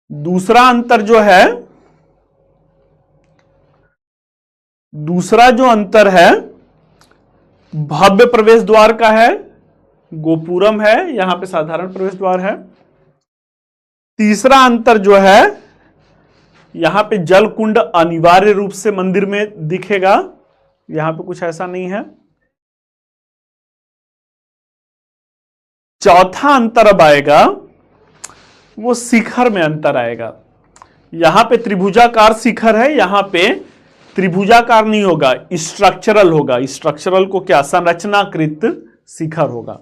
दूसरा अंतर जो है, दूसरा जो अंतर है भव्य प्रवेश द्वार का है, गोपुरम है, यहां पे साधारण प्रवेश द्वार है। तीसरा अंतर जो है यहां पे जल कुंड अनिवार्य रूप से मंदिर में दिखेगा, यहां पे कुछ ऐसा नहीं है। चौथा अंतर अब आएगा, वो शिखर में अंतर आएगा। यहां पे त्रिभुजाकार शिखर है, यहां पे त्रिभुजाकार नहीं होगा, स्ट्रक्चरल होगा। स्ट्रक्चरल को क्या? संरचनाकृत शिखर होगा।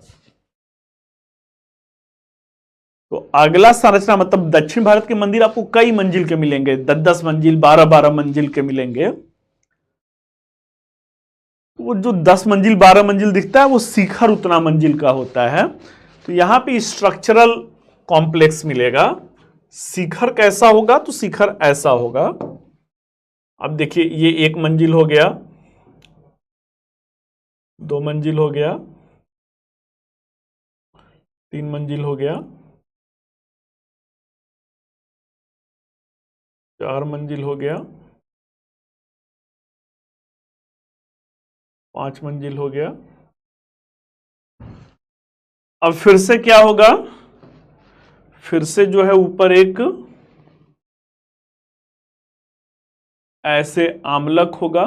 तो अगला संरचना मतलब दक्षिण भारत के मंदिर आपको कई मंजिल के मिलेंगे, 10-10 मंजिल, 12-12 मंजिल के मिलेंगे। वो जो 10 मंजिल 12 मंजिल दिखता है वो शिखर उतना मंजिल का होता है। तो यहां पे स्ट्रक्चरल कॉम्प्लेक्स मिलेगा। शिखर कैसा होगा? तो शिखर ऐसा होगा। अब देखिए ये 1 मंजिल हो गया, 2 मंजिल हो गया, 3 मंजिल हो गया, 4 मंजिल हो गया, 5 मंजिल हो गया। अब फिर से क्या होगा? फिर से जो है ऊपर एक ऐसे आमलक होगा,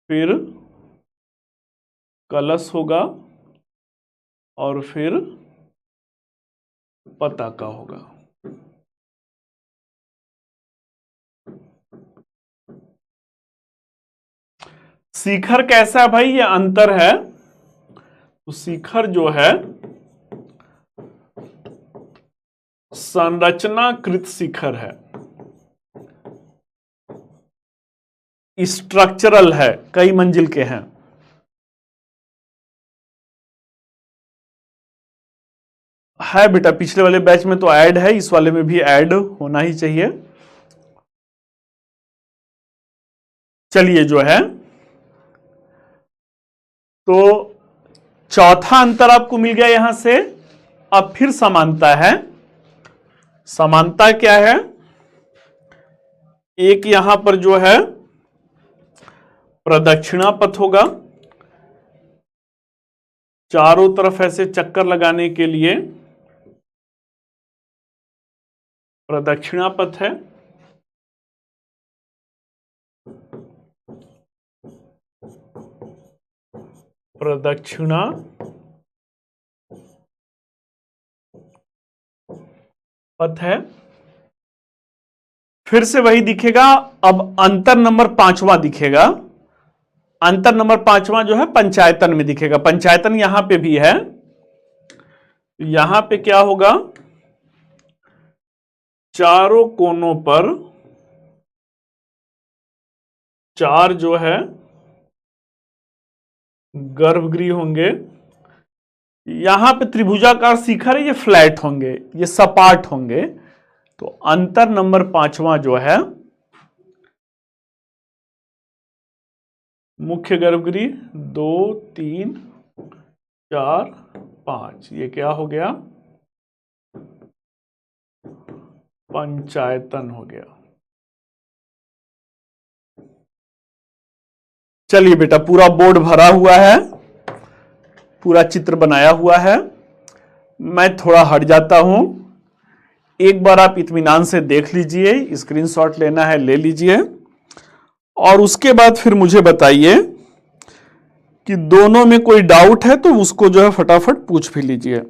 फिर कलश होगा और फिर पताका होगा। शिखर कैसा है भाई? ये अंतर है। तो शिखर जो है संरचनाकृत शिखर है, स्ट्रक्चरल है, कई मंजिल के हैं। है बेटा, पिछले वाले बैच में तो ऐड है, इस वाले में भी ऐड होना ही चाहिए। चलिए जो है, तो चौथा अंतर आपको मिल गया यहां से। अब फिर समानता है। समानता क्या है? एक यहां पर जो है प्रदक्षिणा पथ होगा, चारों तरफ ऐसे चक्कर लगाने के लिए प्रदक्षिणा पथ है। प्रदक्षिणा पथ है। फिर से वही दिखेगा। अब अंतर नंबर 5वां दिखेगा। अंतर नंबर 5वां जो है पंचायतन में दिखेगा। पंचायतन यहां पे भी है, यहां पे क्या होगा, चारों कोनों पर चार जो है गर्भगृह होंगे। यहां पे त्रिभुजाकार शिखर है, ये फ्लैट होंगे, ये सपाट होंगे। तो अंतर नंबर 5वां जो है, मुख्य गर्भगृह 2 3 4 5, ये क्या हो गया, पंचायतन हो गया। चलिए बेटा, पूरा बोर्ड भरा हुआ है, पूरा चित्र बनाया हुआ है। मैं थोड़ा हट जाता हूं, एक बार आप इत्मीनान से देख लीजिए, स्क्रीनशॉट लेना है ले लीजिए, और उसके बाद फिर मुझे बताइए कि दोनों में कोई डाउट है तो उसको जो है फटाफट पूछ भी लीजिए।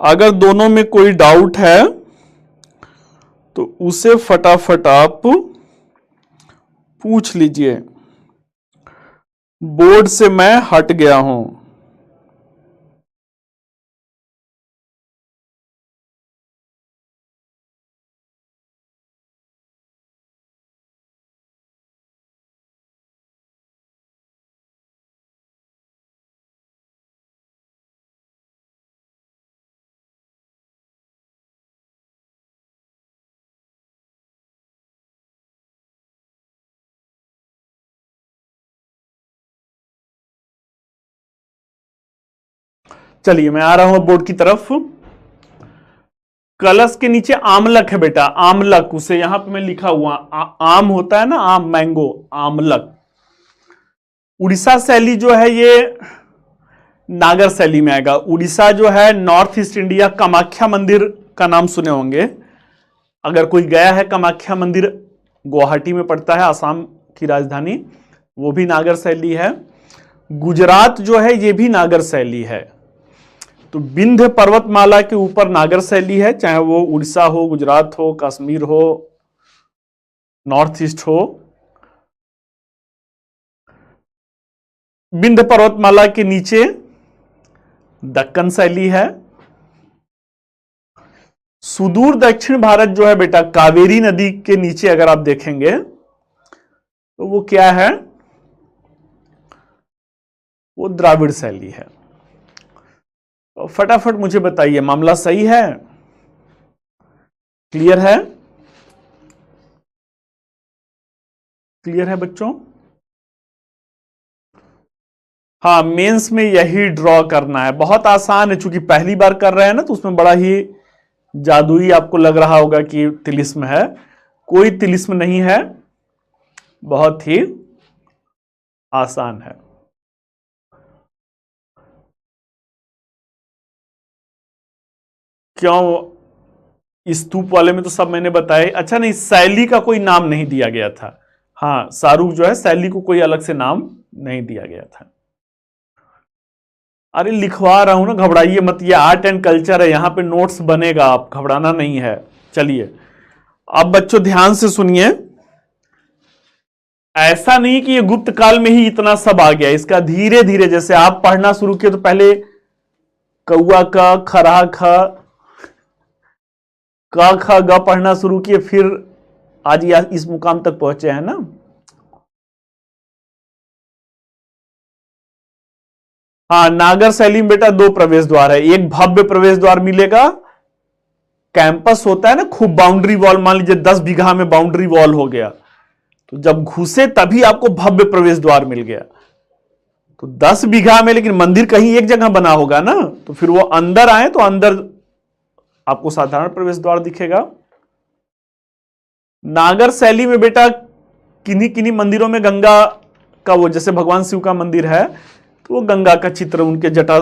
अगर दोनों में कोई डाउट है तो उसे फटाफट आप पूछ लीजिए। बोर्ड से मैं हट गया हूं। चलिए मैं आ रहा हूं बोर्ड की तरफ। कलश के नीचे आमलक है बेटा, आमलक, उसे यहां पे मैं लिखा हुआ, आम होता है ना, आम, मैंगो, आमलक। उड़ीसा शैली जो है ये नागर शैली में आएगा। उड़ीसा जो है नॉर्थ ईस्ट इंडिया, कामाख्या मंदिर का नाम सुने होंगे, अगर कोई गया है कामाख्या मंदिर, गुवाहाटी में पड़ता है, आसाम की राजधानी, वो भी नागर शैली है। गुजरात जो है ये भी नागर शैली है। तो विंध्य पर्वतमाला के ऊपर नागर शैली है, चाहे वो उड़ीसा हो, गुजरात हो, कश्मीर हो, नॉर्थ ईस्ट हो। विंध्य पर्वतमाला के नीचे दक्कन शैली है। सुदूर दक्षिण भारत जो है बेटा, कावेरी नदी के नीचे अगर आप देखेंगे तो वो क्या है, वो द्राविड़ शैली है। तो फटाफट मुझे बताइए, मामला सही है, क्लियर है, क्लियर है बच्चों? हाँ, मेंस में यही ड्रॉ करना है, बहुत आसान है, चूंकि पहली बार कर रहे हैं ना, तो उसमें बड़ा ही जादुई आपको लग रहा होगा कि तिलिस्म है। कोई तिलिस्म नहीं है, बहुत ही आसान है। क्यों, स्तूप वाले में तो सब मैंने बताया। अच्छा, नहीं, शैली का कोई नाम नहीं दिया गया था। हाँ, शाहरुख जो है शैली को कोई अलग से नाम नहीं दिया गया था। अरे लिखवा रहा हूं ना, घबराइए मत, ये आर्ट एंड कल्चर है, यहां पे नोट्स बनेगा, आप घबराना नहीं है। चलिए अब बच्चों ध्यान से सुनिए, ऐसा नहीं कि ये गुप्त काल में ही इतना सब आ गया, इसका धीरे धीरे, जैसे आप पढ़ना शुरू किए तो पहले कौआ का, खरा ख, क ख ग पढ़ना शुरू किए, फिर आज इस मुकाम तक पहुंचे हैं ना। हाँ, नागर शैली में बेटा 2 प्रवेश द्वार है। एक भव्य प्रवेश द्वार मिलेगा, कैंपस होता है ना, खूब बाउंड्री वॉल, मान लीजिए 10 बीघा में बाउंड्री वॉल हो गया, तो जब घुसे तभी आपको भव्य प्रवेश द्वार मिल गया। तो 10 बीघा में लेकिन मंदिर कहीं एक जगह बना होगा ना, तो फिर वो अंदर आए तो अंदर आपको साधारण प्रवेश द्वार दिखेगा। नागर शैली में बेटा किन्हीं किन्हीं मंदिरों में गंगा का, वो जैसे भगवान शिव का मंदिर है तो वो गंगा का चित्र उनके जटा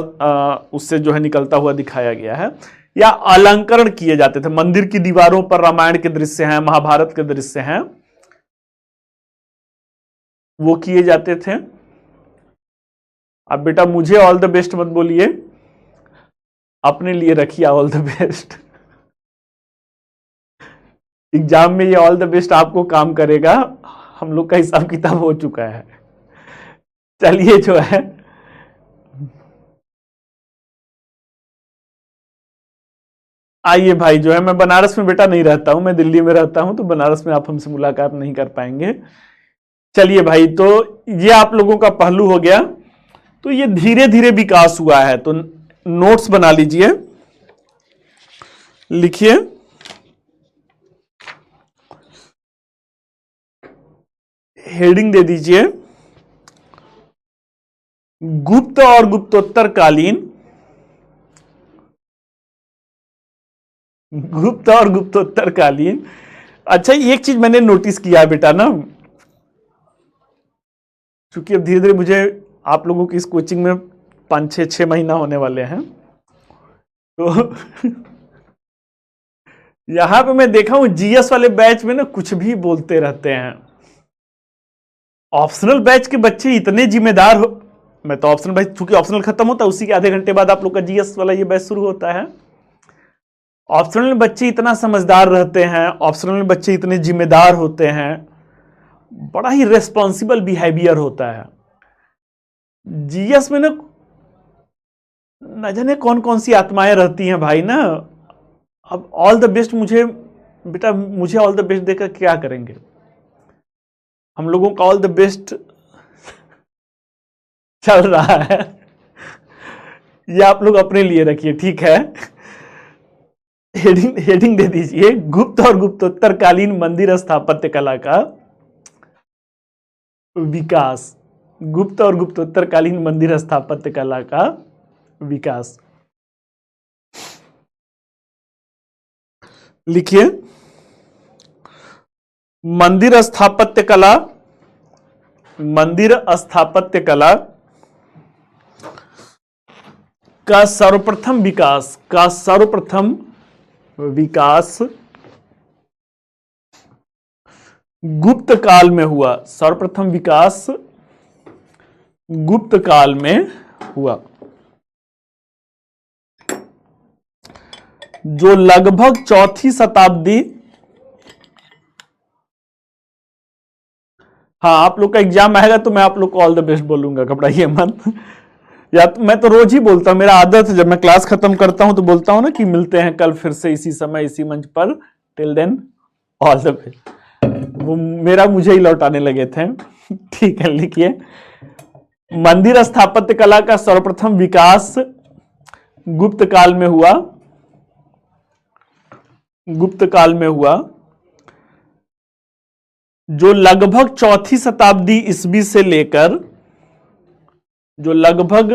उससे जो है निकलता हुआ दिखाया गया है, या अलंकरण किए जाते थे। मंदिर की दीवारों पर रामायण के दृश्य हैं, महाभारत के दृश्य हैं, वो किए जाते थे। अब बेटा मुझे ऑल द बेस्ट मत बोलिए, अपने लिए रखिए ऑल द बेस्ट। एग्जाम में ये ऑल द बेस्ट आपको काम करेगा, हम लोग का हिसाब किताब हो चुका है। चलिए जो है आइए भाई, जो है मैं बनारस में बेटा नहीं रहता हूं, मैं दिल्ली में रहता हूं, तो बनारस में आप हमसे मुलाकात नहीं कर पाएंगे। चलिए भाई, तो ये आप लोगों का पहलू हो गया। तो ये धीरे धीरे विकास हुआ है, तो नोट्स बना लीजिए, लिखिए। हेडिंग दे दीजिए, गुप्त और गुप्तोत्तरकालीन, गुप्त और गुप्तोत्तरकालीन। अच्छा, एक चीज मैंने नोटिस किया है बेटा ना, क्योंकि अब धीरे धीरे मुझे आप लोगों की इस कोचिंग में 5-6 महीना होने वाले हैं, तो यहां पे मैं देखा हूं जीएस वाले बैच में ना कुछ भी बोलते रहते हैं। ऑप्शनल बैच के बच्चे इतने जिम्मेदार हो, मैं तो ऑप्शनल बैच, चूंकि ऑप्शनल खत्म होता है उसी के आधे घंटे बाद आप लोग का जीएस वाला ये बैच शुरू होता है। ऑप्शनल में बच्चे इतना समझदार रहते हैं, ऑप्शनल में बच्चे इतने जिम्मेदार होते हैं, बड़ा ही रेस्पॉन्सिबल बिहेवियर होता है। जीएस में ना न जाने कौन कौन सी आत्माएं रहती हैं भाई ना। अब ऑल द बेस्ट, मुझे बेटा, मुझे ऑल द बेस्ट देकर क्या करेंगे? हम लोगों का ऑल द बेस्ट चल रहा है, ये आप लोग अपने लिए रखिए, ठीक है। हेडिंग दे दीजिए, गुप्त और गुप्तोत्तरकालीन मंदिर स्थापत्य कला का विकास। गुप्त और गुप्तोत्तरकालीन मंदिर स्थापत्य कला का विकास, लिखिए। मंदिर स्थापत्य कला, मंदिर स्थापत्य कला का सर्वप्रथम विकास, का सर्वप्रथम विकास गुप्त काल में हुआ। सर्वप्रथम विकास गुप्त काल में हुआ, जो लगभग चौथी शताब्दी। हाँ, आप लोग का एग्जाम आएगा तो मैं आप लोग को ऑल द बेस्ट बोलूंगा, घबराइए मत। या तो मैं तो रोज ही बोलता हूं, मेरा आदत है, जब मैं क्लास खत्म करता हूं तो बोलता हूं ना कि मिलते हैं कल फिर से इसी समय इसी मंच पर, till then all the best. वो मेरा मुझे ही लौटाने लगे थे। ठीक है, लिखिए। मंदिर स्थापत्य कला का सर्वप्रथम विकास गुप्त काल में हुआ, गुप्त काल में हुआ, जो लगभग चौथी शताब्दी ईस्वी से लेकर, जो लगभग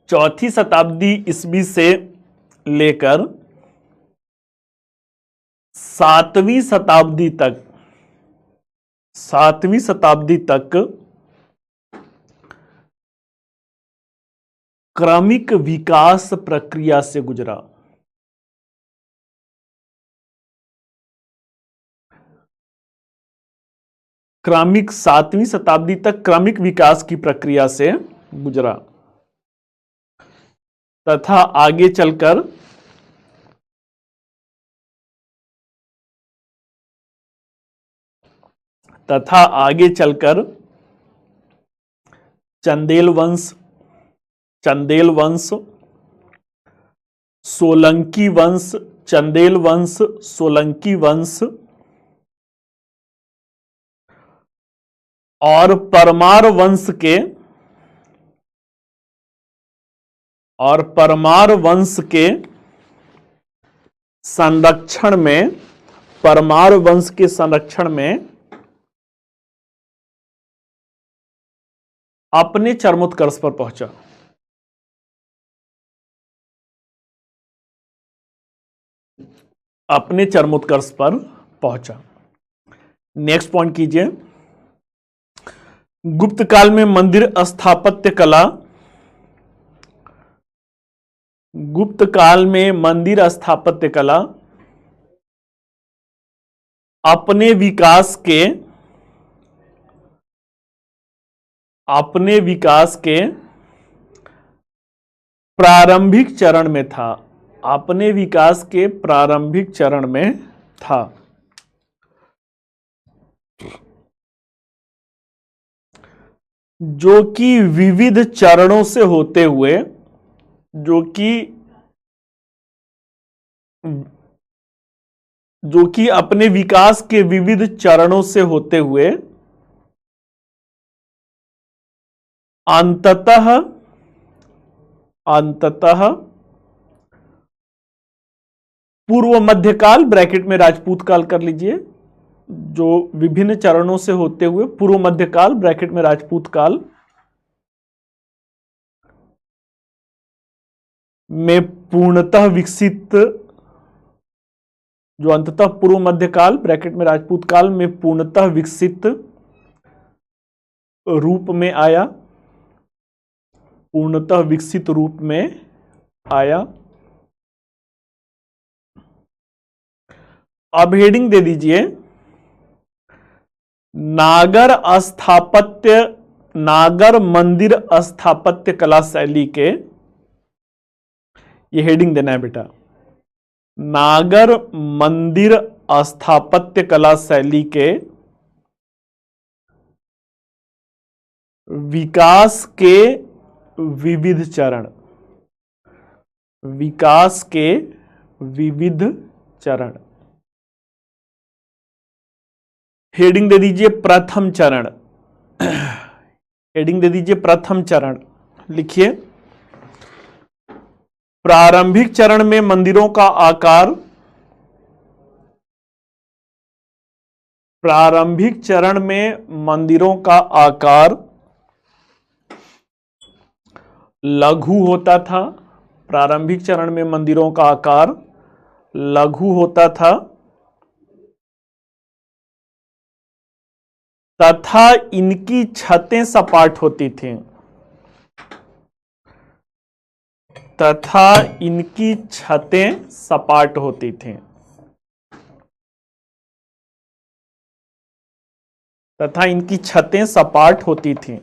चौथी शताब्दी ईस्वी से लेकर 7वीं शताब्दी तक, 7वीं शताब्दी तक क्रमिक विकास प्रक्रिया से गुजरा। क्रमिक 7वीं शताब्दी तक क्रमिक विकास की प्रक्रिया से गुजरा तथा आगे चलकर चंदेल वंश, चंदेल वंश, सोलंकी वंश, चंदेल वंश, सोलंकी वंश और परमार वंश के, और परमार वंश के संरक्षण में, परमार वंश के संरक्षण में अपने चरमोत्कर्ष पर पहुंचा। अपने चरमोत्कर्ष पर पहुंचा। नेक्स्ट पॉइंट कीजिए। गुप्त काल में मंदिर स्थापत्य कला, गुप्त काल में मंदिर स्थापत्य कला अपने विकास के, अपने विकास के प्रारंभिक चरण में था। अपने विकास के प्रारंभिक चरण में था। जो कि विविध चरणों से होते हुए, जो कि अपने विकास के विविध चरणों से होते हुए अंततः पूर्व मध्यकाल ब्रैकेट में राजपूत काल कर लीजिए, जो विभिन्न चरणों से होते हुए पूर्व मध्यकाल ब्रैकेट में राजपूत काल में पूर्णतः विकसित, जो अंततः पूर्व मध्यकाल ब्रैकेट में राजपूत काल में पूर्णतः विकसित रूप में आया, पूर्णतः विकसित रूप में आया। अब हेडिंग दे दीजिए, नागर मंदिर स्थापत्य कला शैली के, ये हेडिंग देना है बेटा, नागर मंदिर स्थापत्य कला शैली के विकास के विविध चरण, विकास के विविध चरण। हेडिंग दे दीजिए प्रथम चरण, हेडिंग दे दीजिए प्रथम चरण। लिखिए, प्रारंभिक चरण में मंदिरों का आकार, प्रारंभिक चरण में मंदिरों का आकार लघु होता था, प्रारंभिक चरण में मंदिरों का आकार लघु होता था तथा इनकी छतें सपाट होती थीं, तथा इनकी छतें सपाट होती थीं, तथा इनकी छतें सपाट होती थीं।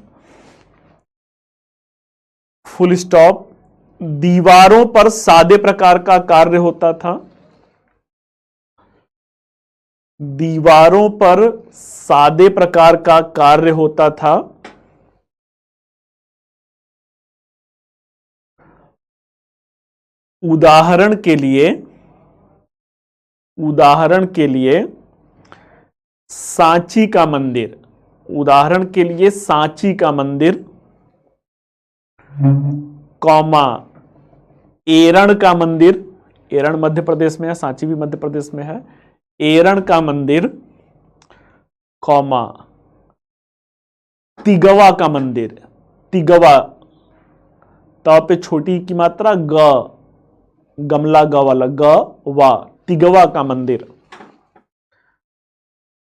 Full stop. दीवारों पर सादे प्रकार का कार्य होता था, दीवारों पर सादे प्रकार का कार्य होता था। उदाहरण के लिए सांची का मंदिर, उदाहरण के लिए सांची का मंदिर, कौमा एरण का मंदिर, एरण मध्य प्रदेश में है, सांची भी मध्य प्रदेश में है, एरण का मंदिर, कौमा तिगवा का मंदिर, तिगवा त पे छोटी की मात्रा ग, गमला ग वाला ग वा, तिगवा का मंदिर।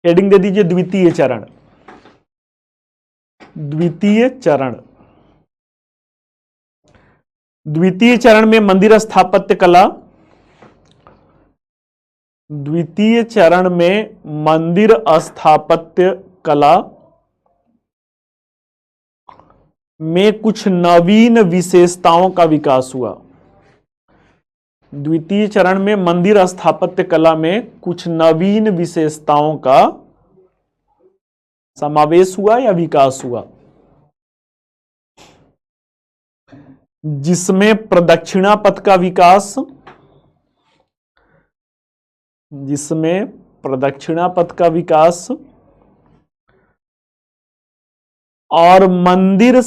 हेडिंग दे दीजिए द्वितीय चरण, द्वितीय चरण। द्वितीय चरण में मंदिर स्थापत्य कला, द्वितीय चरण में मंदिर स्थापत्य कला में कुछ नवीन विशेषताओं का विकास हुआ। द्वितीय चरण में मंदिर स्थापत्य कला में कुछ नवीन विशेषताओं का समावेश हुआ या विकास हुआ, जिसमें प्रदक्षिणा पथ का विकास, जिसमें प्रदक्षिणा पथ का विकास और मंदिर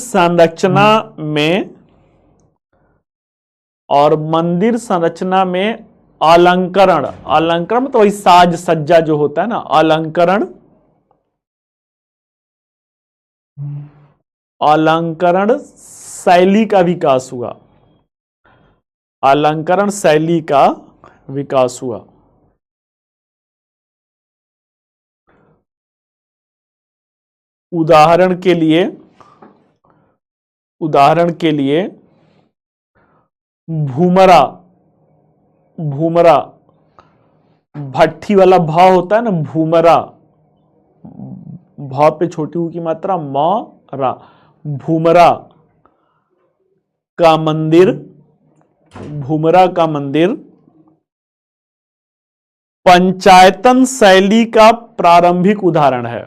संरचना में अलंकरण, अलंकरण मतलब वही साज सज्जा जो होता है ना, अलंकरण शैली का विकास हुआ, अलंकरण शैली का विकास हुआ। उदाहरण के लिए भूमरा, भूमरा भट्ठी वाला भ होता है ना, भूमरा, भ पे छोटी ऊ की मात्रा म रा, भूमरा का मंदिर, भूमरा का मंदिर पंचायतन शैली का प्रारंभिक उदाहरण है,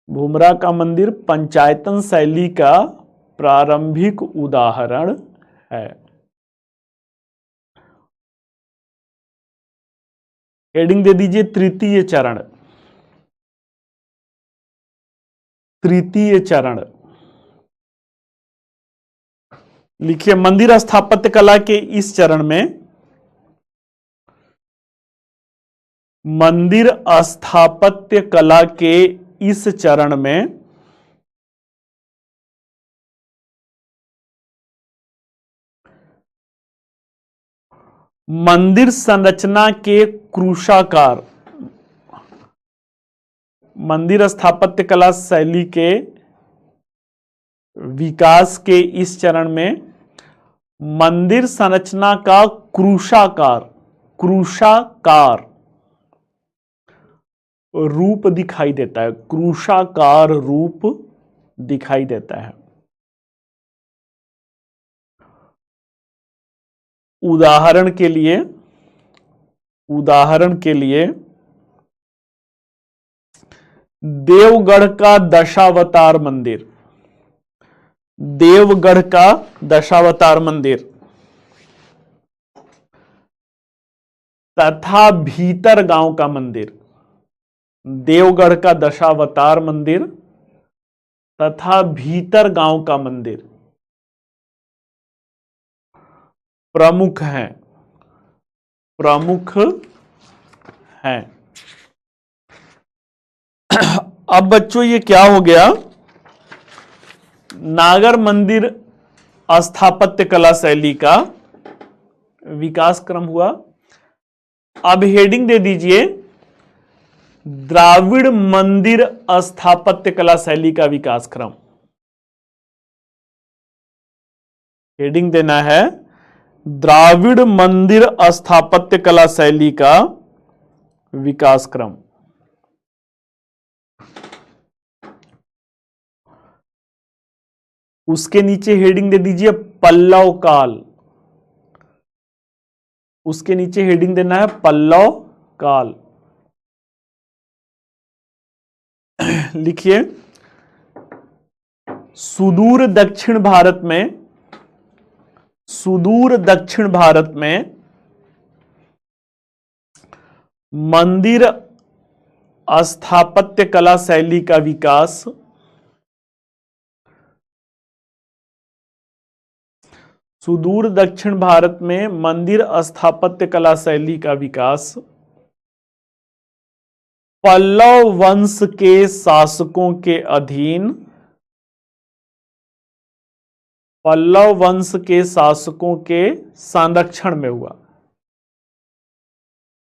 भुमरा का मंदिर पंचायतन शैली का प्रारंभिक उदाहरण है। हेडिंग दे दीजिए तृतीय चरण। तृतीय चरण लिखिए, मंदिर स्थापत्य कला के इस चरण में, मंदिर स्थापत्य कला के इस चरण में मंदिर संरचना के क्रूशाकार, मंदिर स्थापत्य कला शैली के विकास के इस चरण में मंदिर संरचना का क्रूशाकार रूप दिखाई देता है। क्रूशाकार रूप दिखाई देता है। उदाहरण के लिए देवगढ़ का दशावतार मंदिर, देवगढ़ का दशावतार मंदिर तथा भीतरगांव का मंदिर, देवगढ़ का दशावतार मंदिर तथा भीतरगांव का मंदिर प्रमुख हैं। अब बच्चों ये क्या हो गया, नागर मंदिर स्थापत्य कला शैली का विकास क्रम हुआ। अब हेडिंग दे दीजिए द्राविड़ मंदिर स्थापत्य कला शैली का विकास क्रम। हेडिंग देना है द्राविड़ मंदिर स्थापत्य कला शैली का विकास क्रम। उसके नीचे हेडिंग दे दीजिए पल्लव काल। उसके नीचे हेडिंग देना है पल्लव काल। लिखिए, सुदूर दक्षिण भारत में मंदिर स्थापत्य कला शैली का विकास सुदूर दक्षिण भारत में मंदिर स्थापत्य कला शैली का विकास पल्लव वंश के शासकों के अधीन, पल्लव वंश के शासकों के संरक्षण में हुआ।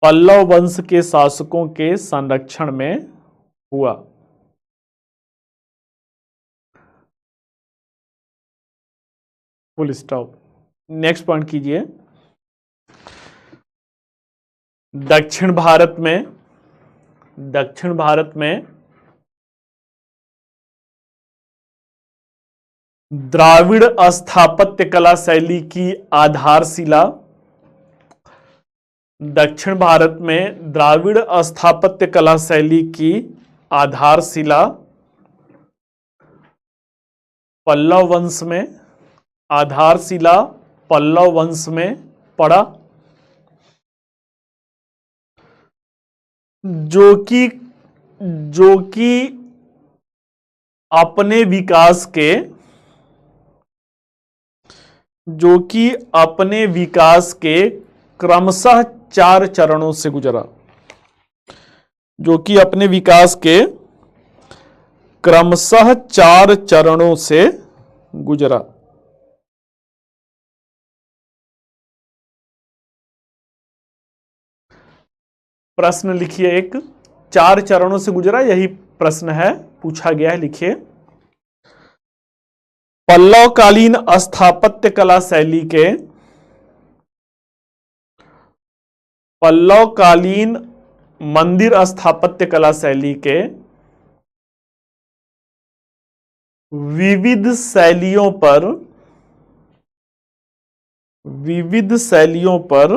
पल्लव वंश के शासकों के संरक्षण में हुआ। Full stop. नेक्स्ट पॉइंट कीजिए, दक्षिण भारत में द्राविड़ स्थापत्य कला शैली की आधारशिला, दक्षिण भारत में द्राविड़ स्थापत्य कला शैली की आधारशिला पल्लव वंश में, आधारशिला पल्लव वंश में पड़ा, जो कि अपने विकास के क्रमशः 4 चरणों से गुजरा, जो कि अपने विकास के क्रमशः 4 चरणों से गुजरा। प्रश्न लिखिए, एक 4 चरणों से गुजरा, यही प्रश्न है, पूछा गया है। लिखिए, पल्लवकालीन स्थापत्य कला शैली के, पल्लवकालीन मंदिर स्थापत्य कला शैली के विविध शैलियों पर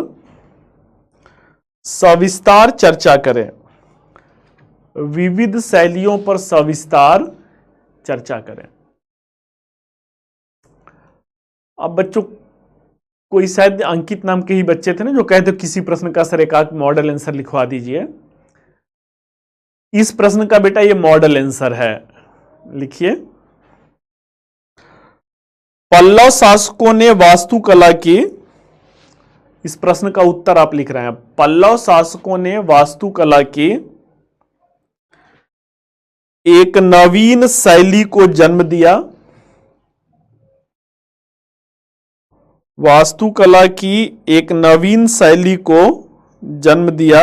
सविस्तार चर्चा करें। विविध शैलियों पर सविस्तार चर्चा करें। अब बच्चों, कोई शायद अंकित नाम के ही बच्चे थे ना जो कहते किसी प्रश्न का सर एक आध मॉडल आंसर लिखवा दीजिए। इस प्रश्न का बेटा ये मॉडल आंसर है, लिखिए। पल्लव शासकों ने वास्तुकला की, इस प्रश्न का उत्तर आप लिख रहे हैं, पल्लव शासकों ने वास्तुकला की एक नवीन शैली को जन्म दिया। वास्तुकला की एक नवीन शैली को जन्म दिया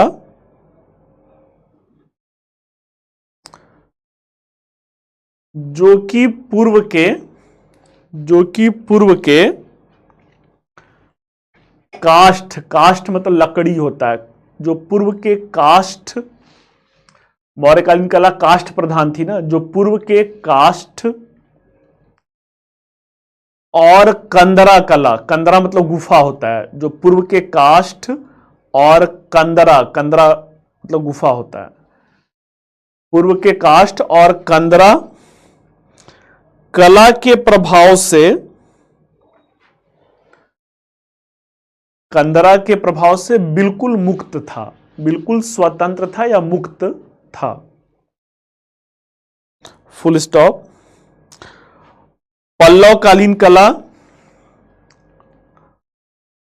जो कि पूर्व के काष्ठ मतलब लकड़ी होता है, जो पूर्व के काष्ठ, मौर्यकालीन कला काष्ठ प्रधान थी ना, जो पूर्व के काष्ठ और कंदरा कला, कंदरा मतलब गुफा होता है, जो पूर्व के काष्ठ और कंदरा मतलब गुफा होता है, पूर्व के काष्ठ और कंदरा कला के प्रभाव से, कंदरा के प्रभाव से बिल्कुल मुक्त था, बिल्कुल स्वतंत्र था या मुक्त था। Full stop. पल्लवकालीन कला,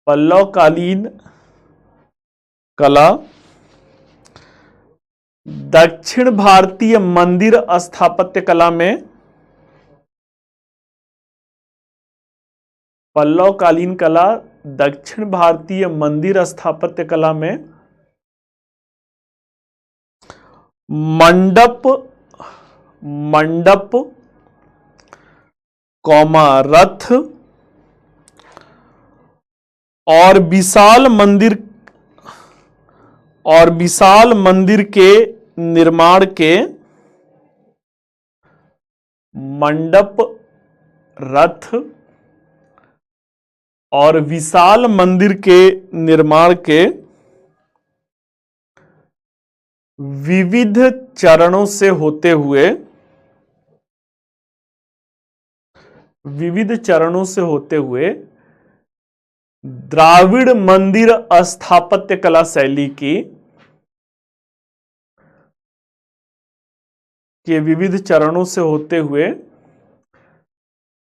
पल्लवकालीन कला दक्षिण भारतीय मंदिर स्थापत्य कला में, पल्लवकालीन कला दक्षिण भारतीय मंदिर स्थापत्य कला में मंडप कौमा रथ और विशाल मंदिर के निर्माण के, मंडप रथ और विशाल मंदिर के निर्माण के विविध चरणों से होते हुए द्राविड़ मंदिर स्थापत्य कला शैली के विविध चरणों से होते हुए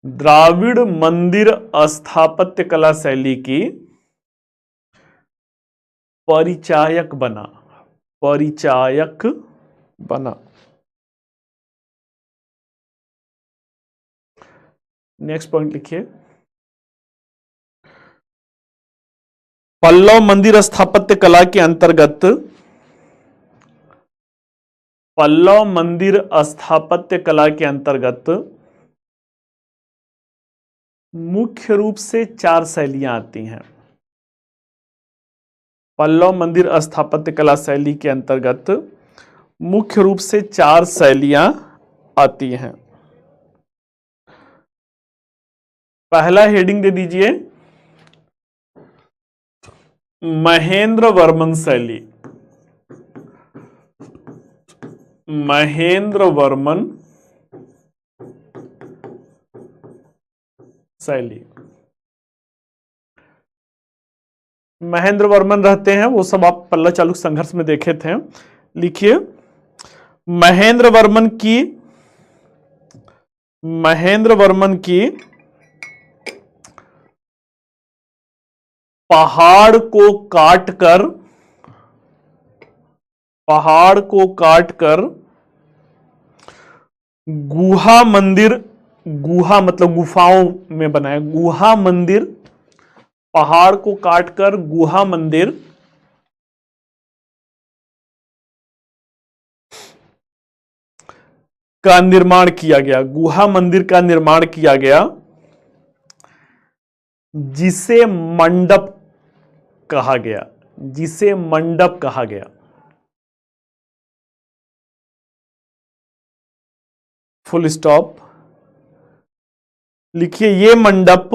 द्राविड़ मंदिर स्थापत्य कला शैली की परिचायक बना। नेक्स्ट पॉइंट लिखिए। पल्लव मंदिर स्थापत्य कला के अंतर्गत, पल्लव मंदिर स्थापत्य कला के अंतर्गत मुख्य रूप से 4 शैलियां आती हैं। पल्लव मंदिर स्थापत्य कला शैली के अंतर्गत मुख्य रूप से 4 शैलियां आती हैं। पहला हेडिंग दे दीजिए, महेंद्र वर्मन शैली। महेंद्र वर्मन शैली। महेंद्र वर्मन रहते हैं, वो सब आप पल्लव चालुक्य संघर्ष में देखे थे। लिखिए, महेंद्र वर्मन की पहाड़ को काटकर गुहा मंदिर, गुहा मतलब गुफाओं में बनाया, गुहा मंदिर, पहाड़ को काटकर गुहा मंदिर का निर्माण किया गया, गुहा मंदिर का निर्माण किया गया, जिसे मंडप कहा गया। Full stop. लिखिए, ये मंडप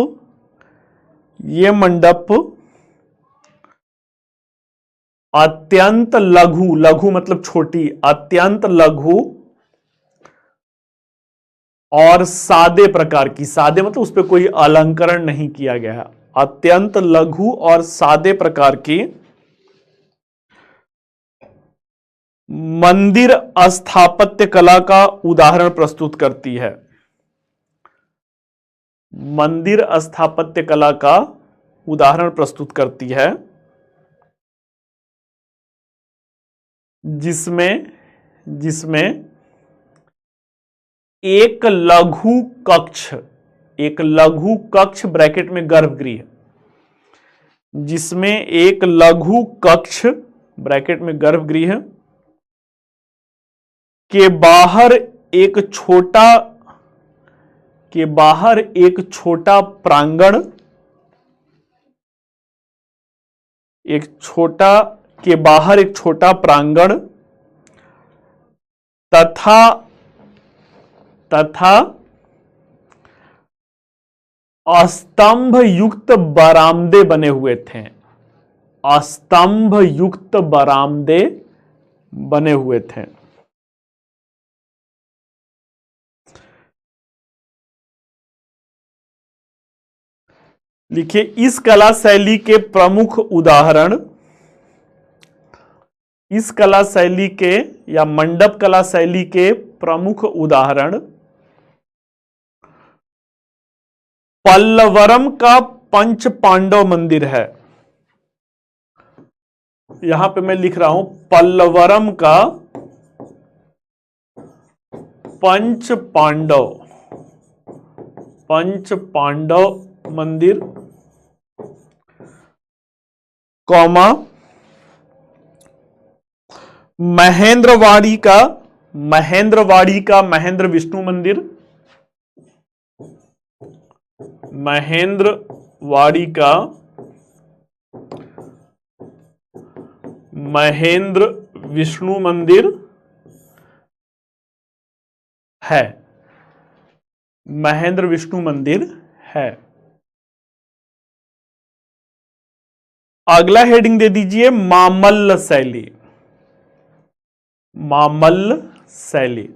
अत्यंत लघु, लघु मतलब छोटी, अत्यंत लघु और सादे प्रकार की, सादे मतलब उस पर कोई अलंकरण नहीं किया गया है, अत्यंत लघु और सादे प्रकार की मंदिर स्थापत्य कला का उदाहरण प्रस्तुत करती है। मंदिर स्थापत्य कला का उदाहरण प्रस्तुत करती है जिसमें जिसमें एक लघु कक्ष, एक लघु कक्ष ब्रैकेट में गर्भगृह, जिसमें एक लघु कक्ष ब्रैकेट में गर्भगृह के बाहर एक छोटा, के बाहर एक छोटा प्रांगण, एक छोटा, के बाहर एक छोटा प्रांगण तथा तथा स्तंभ युक्त बरामदे बने हुए थे, स्तंभ युक्त बरामदे बने हुए थे। लिखिए, इस कला शैली के प्रमुख उदाहरण, इस कला शैली के या मंडप कला शैली के प्रमुख उदाहरण पल्लवरम का पंच पांडव मंदिर है। यहां पे मैं लिख रहा हूं पल्लवरम का पंच पांडव, पंच पांडव मंदिर, कौमा महेंद्रवाड़ी का, महेंद्रवाड़ी का महेंद्र विष्णु मंदिर, महेंद्रवाड़ी का महेंद्र विष्णु मंदिर है, महेंद्र विष्णु मंदिर है। अगला हेडिंग दे दीजिए मामल्ल शैली, मामल्ल शैली।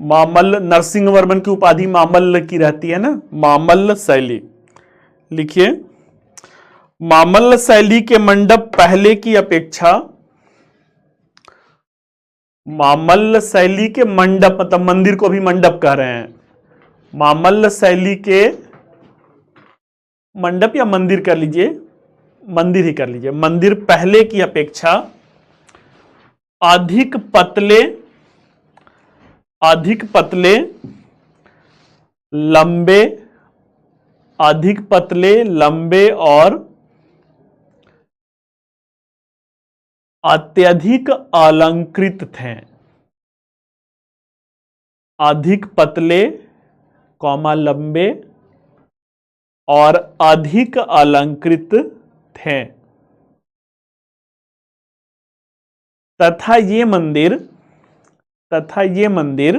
मामल्ल, नरसिंहवर्मन की उपाधि मामल्ल की रहती है ना, मामल्ल शैली। लिखिए, मामल्ल शैली के मंडप पहले की अपेक्षा, मामल्ल शैली के मंडप मतलब मंदिर को भी मंडप कह रहे हैं, मामल्ल शैली के मंडप या मंदिर कर लीजिए, मंदिर ही कर लीजिए, मंदिर पहले की अपेक्षा अधिक पतले, अधिक पतले, लंबे, अधिक पतले, लंबे और अत्यधिक अलंकृत थे। अधिक पतले, कौमा लंबे और अधिक अलंकृत थे तथा ये मंदिर, तथा ये मंदिर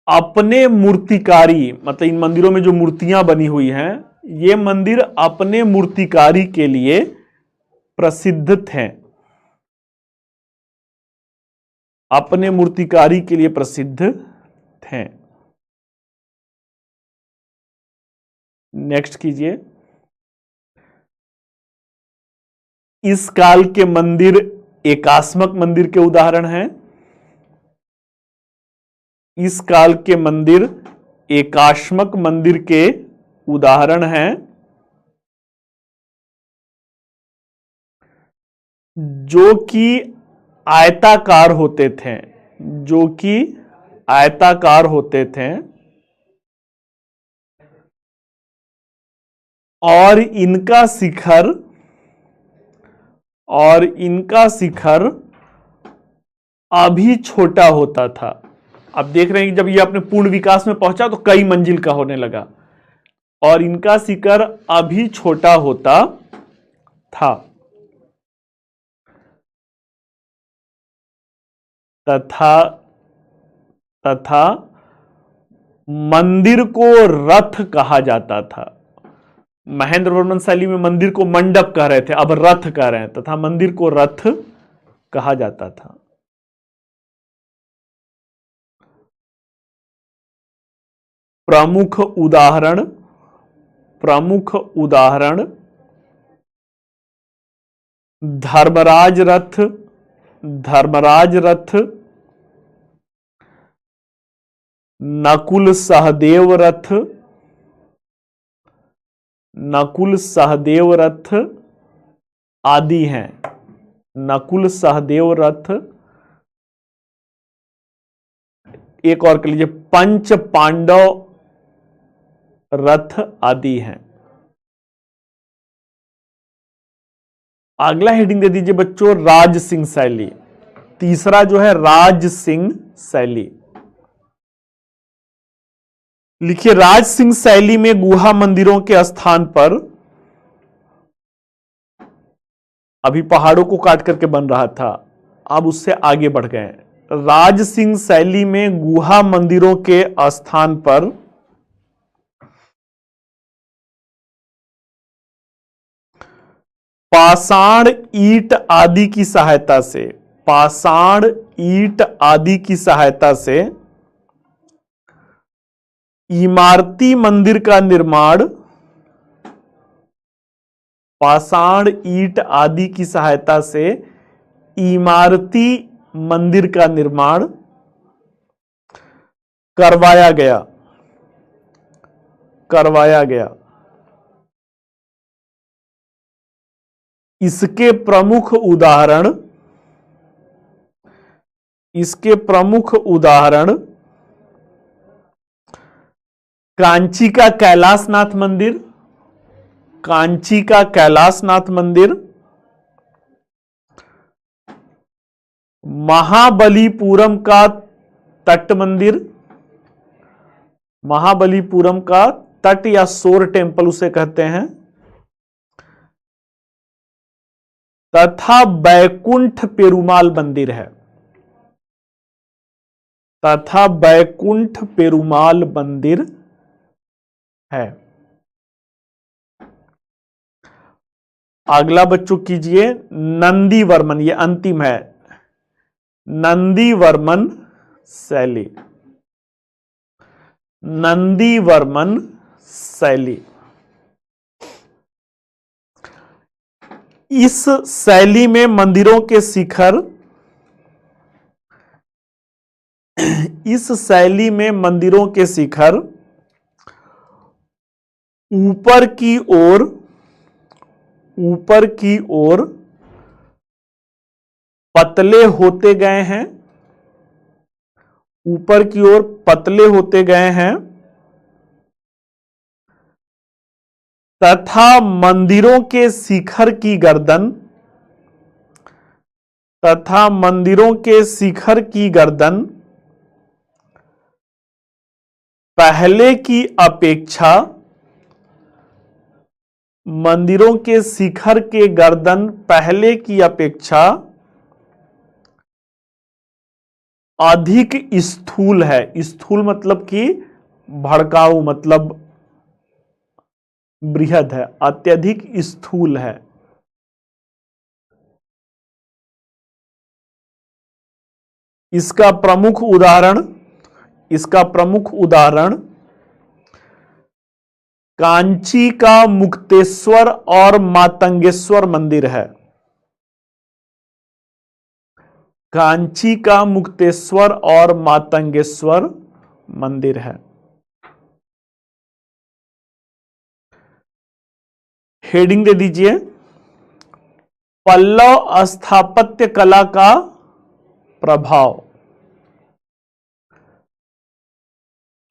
अपने मूर्तिकारी, मतलब इन मंदिरों में जो मूर्तियां बनी हुई हैं, ये मंदिर अपने मूर्तिकारी के लिए प्रसिद्ध थे, अपने मूर्तिकारी के लिए प्रसिद्ध थे। नेक्स्ट कीजिए, इस काल के मंदिर एकास्मक मंदिर के उदाहरण हैं, इस काल के मंदिर एकास्मक मंदिर के उदाहरण हैं, जो कि आयताकार होते थे, जो कि आयताकार होते थे और इनका शिखर, और इनका शिखर अभी छोटा होता था। अब देख रहे हैं कि जब ये अपने पूर्ण विकास में पहुंचा तो कई मंजिल का होने लगा, और इनका शिखर अभी छोटा होता था तथा तथा मंदिर को रथ कहा जाता था, महेंद्र वर्मन शैली में मंदिर को मंडप कह रहे थे, अब रथ कह रहे हैं, तथा मंदिर को रथ कहा जाता था। प्रमुख उदाहरण, प्रमुख उदाहरण धर्मराज रथ, धर्मराज रथ, नकुल सहदेव रथ, नकुल सहदेव रथ आदि हैं। नकुल सहदेव रथ, एक और कह लीजिए पंच पांडव रथ आदि हैं। अगला हेडिंग दे दीजिए बच्चों राज सिंह शैली। तीसरा जो है राज सिंह शैली। लिखिए राज सिंह शैली में गुहा मंदिरों के स्थान पर, अभी पहाड़ों को काट करके बन रहा था, अब उससे आगे बढ़ गए। राज सिंह शैली में गुहा मंदिरों के स्थान पर पाषाण ईंट आदि की सहायता से, पाषाण ईंट आदि की सहायता से इमारती मंदिर का निर्माण, पाषाण ईंट आदि की सहायता से इमारती मंदिर का निर्माण करवाया गया, करवाया गया। इसके प्रमुख उदाहरण, इसके प्रमुख उदाहरण कांची का कैलाशनाथ मंदिर, कांची का कैलाशनाथ मंदिर, महाबलीपुरम का तट मंदिर, महाबलीपुरम का तट या शोर टेम्पल उसे कहते हैं, तथा बैकुंठ पेरुमाल मंदिर है, तथा बैकुंठ पेरुमाल मंदिर है। अगला बच्चों कीजिए नंदी वर्मन, ये अंतिम है, नंदी वर्मन शैली, नंदी वर्मन शैली। इस शैली में मंदिरों के शिखर, इस शैली में मंदिरों के शिखर ऊपर की ओर, ऊपर की ओर पतले होते गए हैं, ऊपर की ओर पतले होते गए हैं, तथा मंदिरों के शिखर की गर्दन, तथा मंदिरों के शिखर की गर्दन पहले की अपेक्षा, मंदिरों के शिखर के गर्दन पहले की अपेक्षा अधिक स्थूल है। स्थूल मतलब कि भड़काऊ, मतलब बृहद है, अत्यधिक स्थूल है। इसका प्रमुख उदाहरण, इसका प्रमुख उदाहरण कांची का मुक्तेश्वर और मातंगेश्वर मंदिर है, कांची का मुक्तेश्वर और मातंगेश्वर मंदिर है। हेडिंग दे दीजिए पल्लव स्थापत्य कला का प्रभाव,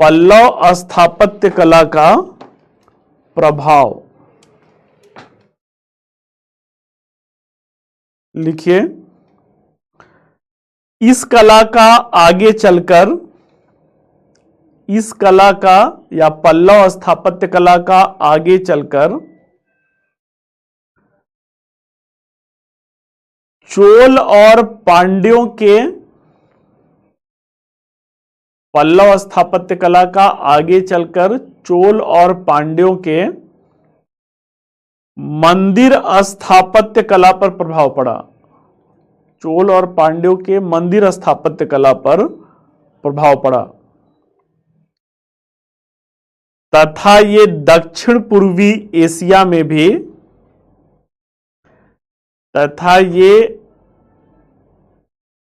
पल्लव स्थापत्य कला का प्रभाव। लिखिए इस कला का आगे चलकर, इस कला का या पल्लव स्थापत्य कला का आगे चलकर चोल और पांड्यों के, पल्लव स्थापत्य कला का आगे चलकर चोल और पांड्यों के मंदिर स्थापत्य कला पर प्रभाव पड़ा। चोल और पांड्यों के मंदिर स्थापत्य कला पर प्रभाव पड़ा तथा ये दक्षिण पूर्वी एशिया में भी तथा ये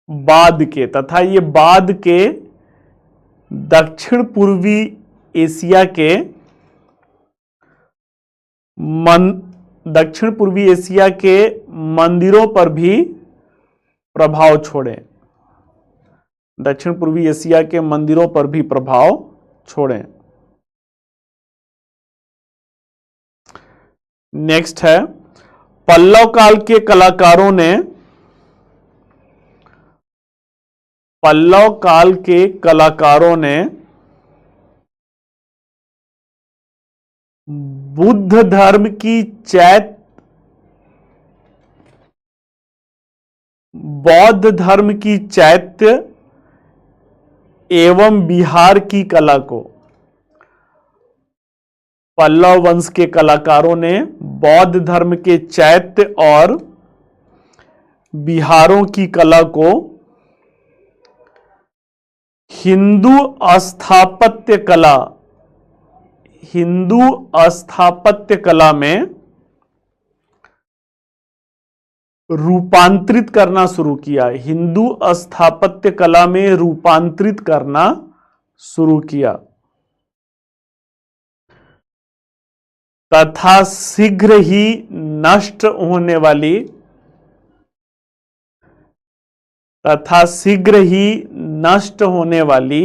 बाद के दक्षिण पूर्वी एशिया के दक्षिण पूर्वी एशिया के मंदिरों पर भी प्रभाव छोड़े। दक्षिण पूर्वी एशिया के मंदिरों पर भी प्रभाव छोड़े। नेक्स्ट है, पल्लव काल के कलाकारों ने बुद्ध धर्म की बौद्ध धर्म की चैत्य एवं बिहार की कला को, पल्लव वंश के कलाकारों ने बौद्ध धर्म के चैत्य और बिहारों की कला को हिंदू स्थापत्य कला में रूपांतरित करना शुरू किया। हिंदू स्थापत्य कला में रूपांतरित करना शुरू किया तथा शीघ्र ही नष्ट होने वाली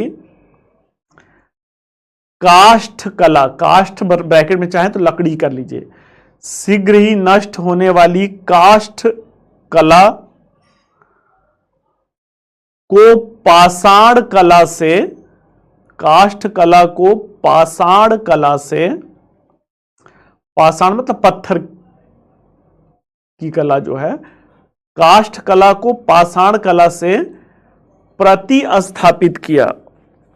काष्ठ कला, काष्ठ ब्रैकेट में चाहे तो लकड़ी कर लीजिए, शीघ्र ही नष्ट होने वाली काष्ठ कला को पाषाण कला से, काष्ठ कला को पाषाण कला से, पाषाण मतलब पत्थर की कला जो है, काष्ठ कला को पाषाण कला से प्रतिस्थापित किया।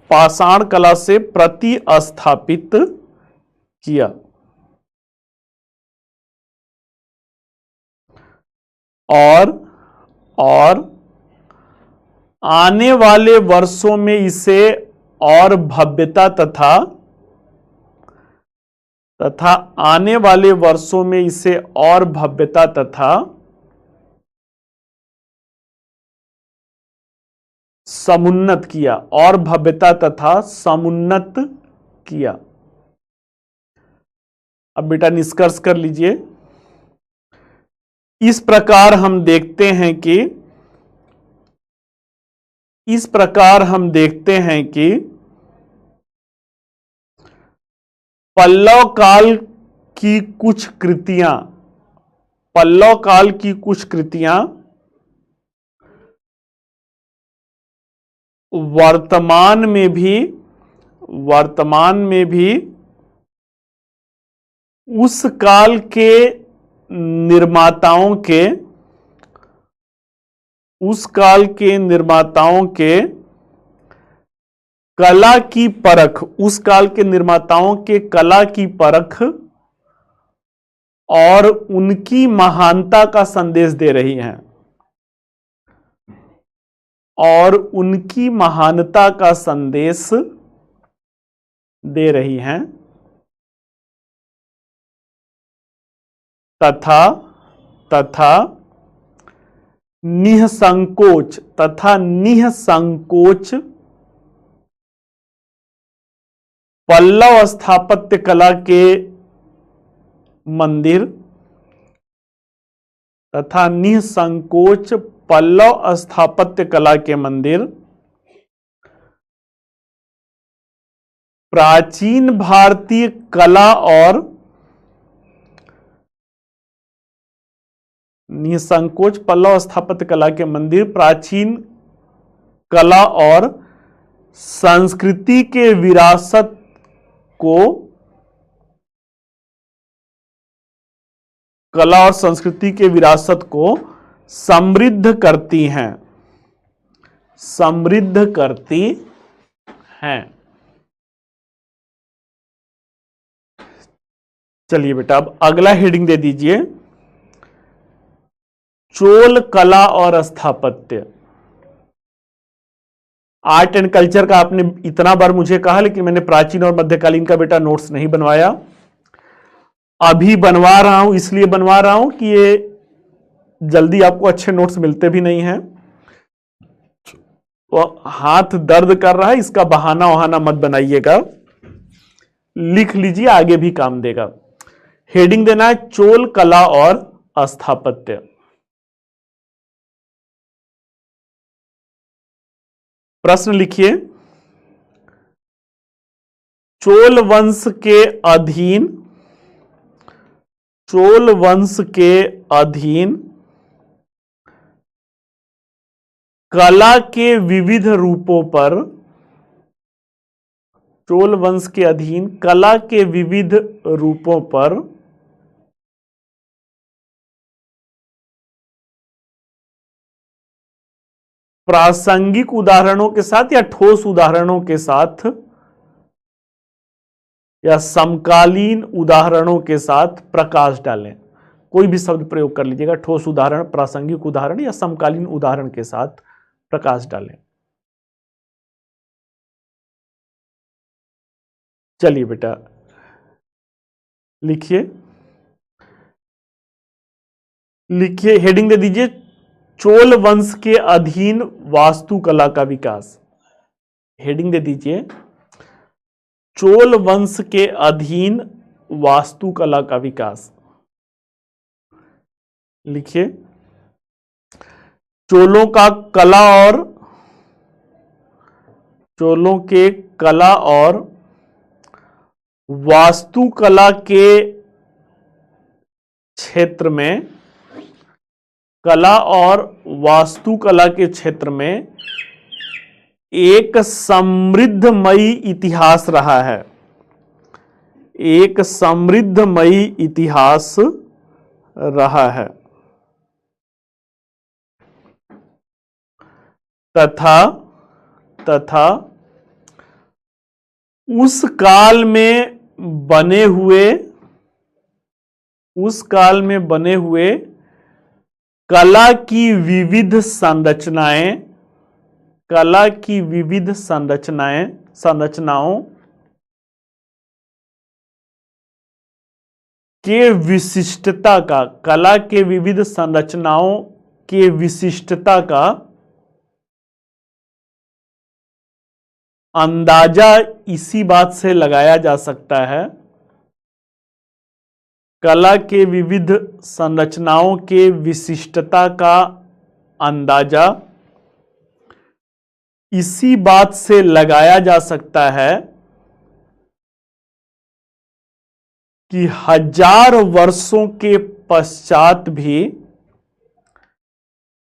पाषाण कला से प्रतिस्थापित किया। और आने वाले वर्षों में इसे और भव्यता तथा समुन्नत किया, और भव्यता तथा समुन्नत किया। अब बेटा निष्कर्ष कर लीजिए। इस प्रकार हम देखते हैं कि पल्लव काल की कुछ कृतियां वर्तमान में भी उस काल के निर्माताओं के कला की परख, उस काल के निर्माताओं के कला की परख और उनकी महानता का संदेश दे रही हैं, और उनकी महानता का संदेश दे रही हैं तथा निःसंकोच पल्लव स्थापत्य कला के मंदिर तथा निःसंकोच पल्लव स्थापत्य कला के मंदिर प्राचीन भारतीय कला और निःसंकोच पल्लव स्थापत्य कला के मंदिर प्राचीन कला और संस्कृति के विरासत को समृद्ध करती हैं। चलिए बेटा, अब अगला हेडिंग दे दीजिए, चोल कला और स्थापत्य। आर्ट एंड कल्चर का आपने इतना बार मुझे कहा, लेकिन मैंने प्राचीन और मध्यकालीन का बेटा नोट्स नहीं बनवाया। अभी बनवा रहा हूं, इसलिए बनवा रहा हूं कि ये जल्दी आपको अच्छे नोट्स मिलते भी नहीं हैं। तो हाथ दर्द कर रहा है, इसका बहाना वहाना मत बनाइएगा, लिख लीजिए, आगे भी काम देगा। हेडिंग देना है चोल कला और स्थापत्य। प्रश्न लिखिए, चोल वंश के अधीन, चोल वंश के अधीन कला के विविध रूपों पर, चोल वंश के अधीन कला के विविध रूपों पर प्रासंगिक उदाहरणों के साथ या ठोस उदाहरणों के साथ या समकालीन उदाहरणों के साथ प्रकाश डालें। कोई भी शब्द प्रयोग कर लीजिएगा, ठोस उदाहरण, प्रासंगिक उदाहरण या समकालीन उदाहरण के साथ प्रकाश डालें। चलिए बेटा, लिखिए, लिखिए, हेडिंग दे दीजिए, चोल वंश के अधीन वास्तुकला का विकास। हेडिंग दे दीजिए, चोल वंश के अधीन वास्तुकला का विकास। लिखिए, चोलों का कला और, चोलों के कला और वास्तुकला के क्षेत्र में, कला और वास्तुकला के क्षेत्र में एक समृद्धमयी इतिहास रहा है, एक समृद्धमयी इतिहास रहा है, तथा उस काल में बने हुए, उस काल में बने हुए कला की विविध संरचनाएं, कला की विविध संरचनाओं के विशिष्टता का, कला के विविध संरचनाओं के विशिष्टता का अंदाजा इसी बात से लगाया जा सकता है, कला के विविध संरचनाओं के विशिष्टता का अंदाजा इसी बात से लगाया जा सकता है कि हजार वर्षों के पश्चात भी,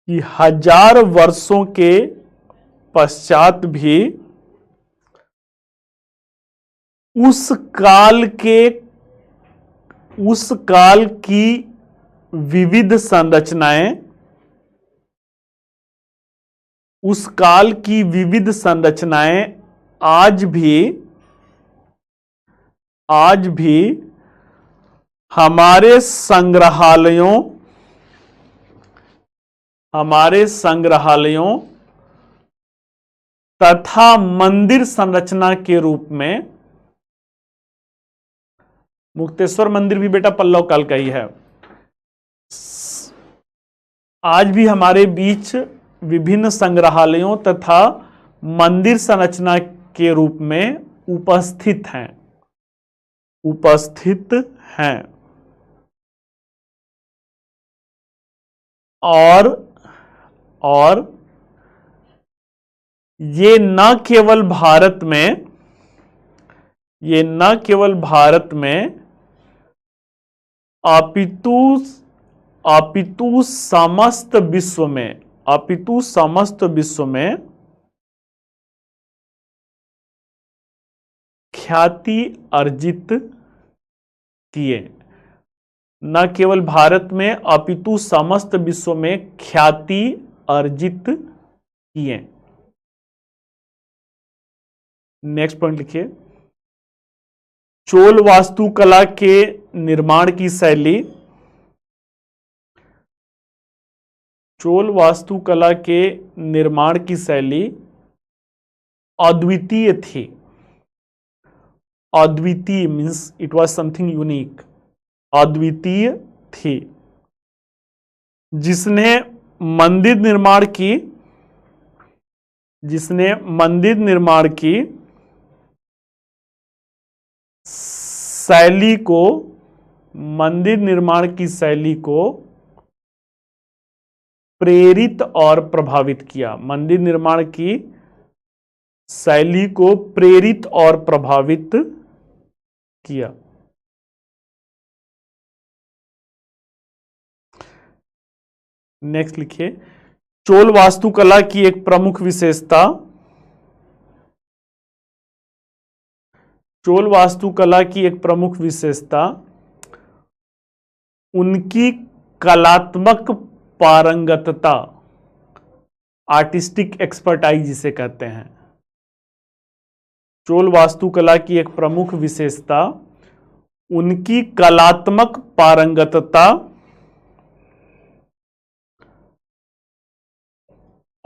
कि हजार वर्षों के पश्चात भी उस काल की विविध संरचनाएं, उस काल की विविध संरचनाएं आज भी हमारे संग्रहालयों तथा मंदिर संरचना के रूप में, मुक्तेश्वर मंदिर भी बेटा पल्लव काल का ही है, आज भी हमारे बीच विभिन्न संग्रहालयों तथा मंदिर संरचना के रूप में उपस्थित हैं, उपस्थित हैं। और ये न केवल भारत में, ये न केवल भारत में अपितु समस्त विश्व में, अपितु समस्त विश्व में ख्याति अर्जित किए, न केवल भारत में अपितु समस्त विश्व में ख्याति अर्जित किए। नेक्स्ट पॉइंट लिखिए, चोल वास्तुकला के निर्माण की शैली, चोल वास्तुकला के निर्माण की शैली अद्वितीय थी। अद्वितीय means it was something unique, अद्वितीय थी। जिसने मंदिर निर्माण की, जिसने मंदिर निर्माण की शैली को, मंदिर निर्माण की शैली को प्रेरित और प्रभावित किया। मंदिर निर्माण की शैली को प्रेरित और प्रभावित किया। नेक्स्ट लिखिए, चोल वास्तुकला की एक प्रमुख विशेषता, चोल वास्तुकला की एक प्रमुख विशेषता उनकी कलात्मक पारंगतता, आर्टिस्टिक एक्सपर्टाइज जिसे कहते हैं। चोल वास्तुकला की एक प्रमुख विशेषता उनकी कलात्मक पारंगतता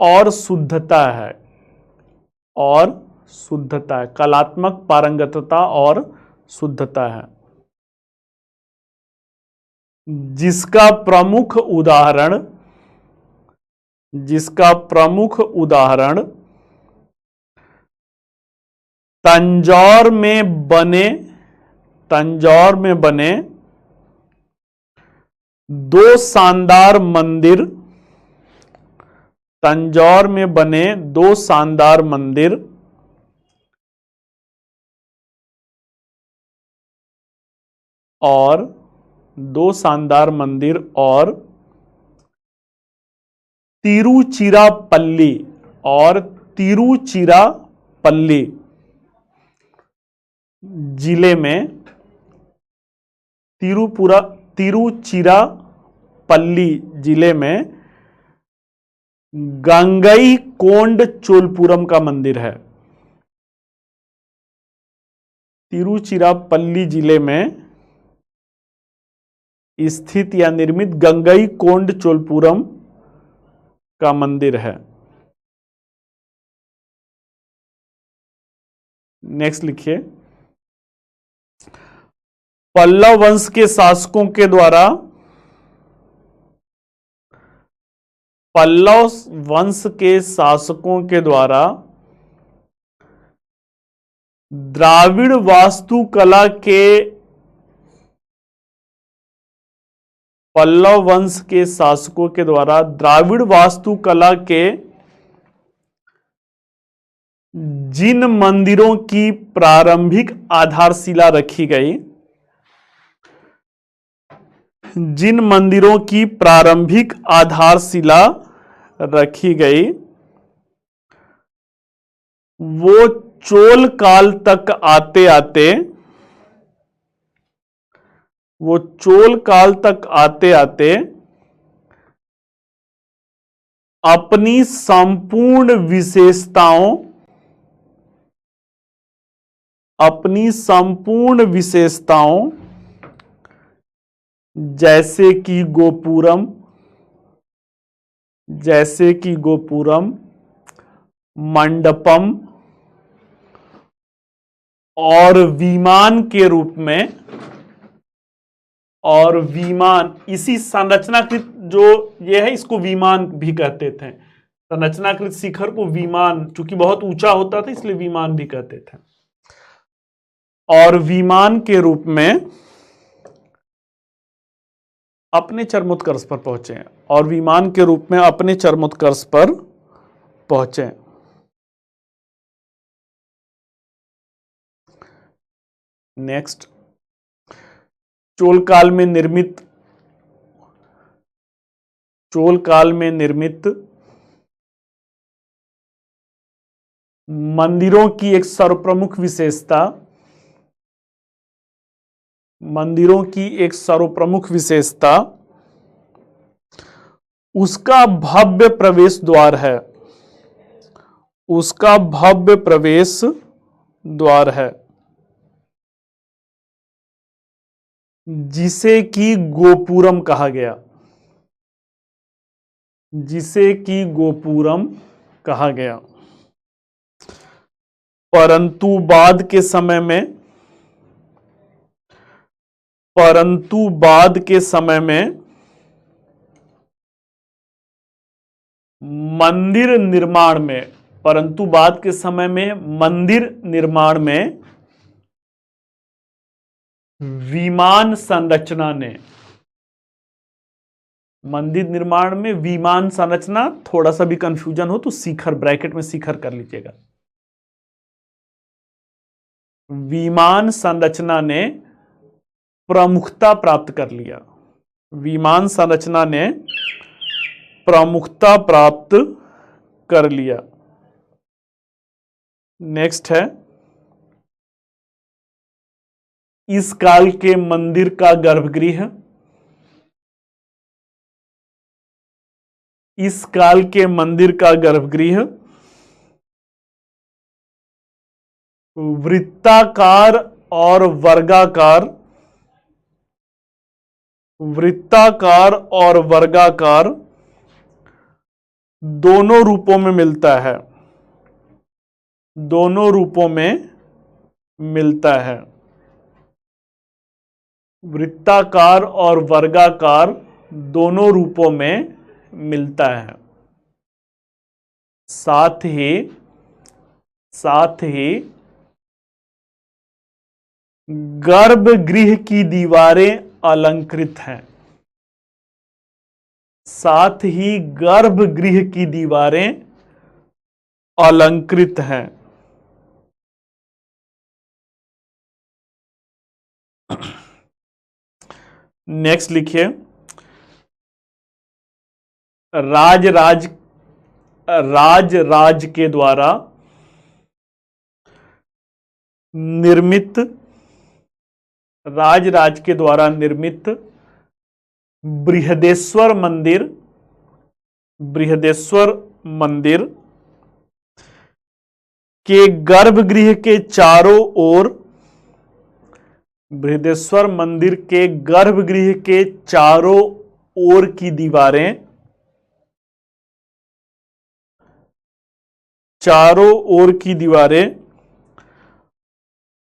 और शुद्धता है, और शुद्धता है, कलात्मक पारंगतता और शुद्धता है। जिसका प्रमुख उदाहरण, जिसका प्रमुख उदाहरण तंजौर में बने, तंजौर में बने दो शानदार मंदिर, तंजौर में बने दो शानदार मंदिर और दो शानदार मंदिर और तिरुचिरापल्ली, और तिरुचिरापल्ली जिले में, तिरुचिरापल्ली जिले में गंगई कोंड चोलपुरम का मंदिर है। तिरुचिरापल्ली जिले में स्थित या निर्मित गंगई कोंड चोलपुरम का मंदिर है। नेक्स्ट लिखिए, पल्लव वंश के शासकों के द्वारा, पल्लव वंश के शासकों के द्वारा द्राविड़ वास्तुकला के, पल्लव वंश के शासकों के द्वारा द्राविड़ वास्तुकला के जिन मंदिरों की प्रारंभिक आधारशिला रखी गई, जिन मंदिरों की प्रारंभिक आधारशिला रखी गई, वो चोल काल तक आते आते, वो चोल काल तक आते आते अपनी संपूर्ण विशेषताओं, अपनी संपूर्ण विशेषताओं जैसे कि गोपुरम, जैसे कि गोपुरम, मंडपम और विमान के रूप में, और विमान, इसी संरचनाकृत जो ये है इसको विमान भी कहते थे। संरचनाकृत शिखर को विमान, चूंकि बहुत ऊंचा होता था इसलिए विमान भी कहते थे। और विमान के रूप में अपने चरमोत्कर्ष पर पहुंचे, और विमान के रूप में अपने चरमोत्कर्ष पर पहुंचे। नेक्स्ट, चोल काल में निर्मित, चोल काल में निर्मित मंदिरों की एक सर्वप्रमुख विशेषता, मंदिरों की एक सर्वप्रमुख विशेषता उसका भव्य प्रवेश द्वार है, उसका भव्य प्रवेश द्वार है। जिसे कि गोपुरम कहा गया, जिसे कि गोपुरम कहा गया। परंतु बाद के समय में, परंतु बाद के समय में मंदिर निर्माण में, परंतु बाद के समय में मंदिर निर्माण में विमान संरचना ने, मंदिर निर्माण में विमान संरचना, थोड़ा सा भी कंफ्यूजन हो तो शिखर, ब्रैकेट में शिखर कर लीजिएगा। विमान संरचना ने प्रमुखता प्राप्त कर लिया, विमान संरचना ने प्रमुखता प्राप्त कर लिया। नेक्स्ट है, इस काल के मंदिर का गर्भगृह, इस काल के मंदिर का गर्भगृह वृत्ताकार और वर्गाकार, वृत्ताकार और वर्गाकार दोनों रूपों में मिलता है, दोनों रूपों में मिलता है। वृत्ताकार और वर्गाकार दोनों रूपों में मिलता है। साथ ही गर्भगृह की दीवारें अलंकृत हैं, साथ ही गर्भगृह की दीवारें अलंकृत हैं। नेक्स्ट लिखिए, राज राज के द्वारा निर्मित, राज के द्वारा निर्मित बृहदेश्वर मंदिर, बृहदेश्वर मंदिर के गर्भगृह के चारों ओर, बृहदेश्वर मंदिर के गर्भगृह के चारों ओर की दीवारें, चारों ओर की दीवारें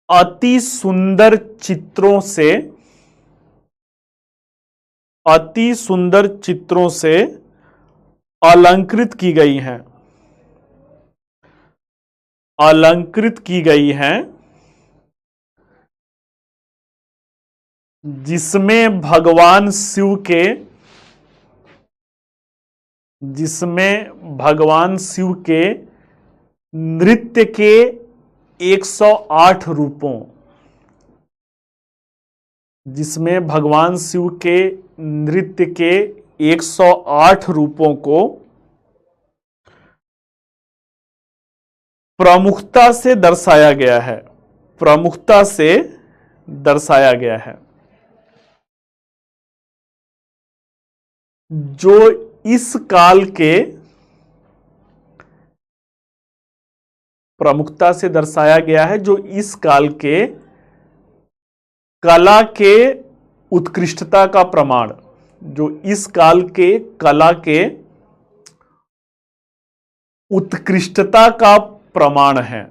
अति सुंदर चित्रों से, अति सुंदर चित्रों से अलंकृत की गई हैं, अलंकृत की गई हैं, जिसमें भगवान शिव के, जिसमें भगवान शिव के नृत्य के 108 रूपों, जिसमें भगवान शिव के नृत्य के 108 रूपों को प्रमुखता से दर्शाया गया है, प्रमुखता से दर्शाया गया है। जो इस काल के, प्रमुखता से दर्शाया गया है, जो इस काल के कला के उत्कृष्टता का प्रमाण, जो इस काल के कला के उत्कृष्टता का प्रमाण है।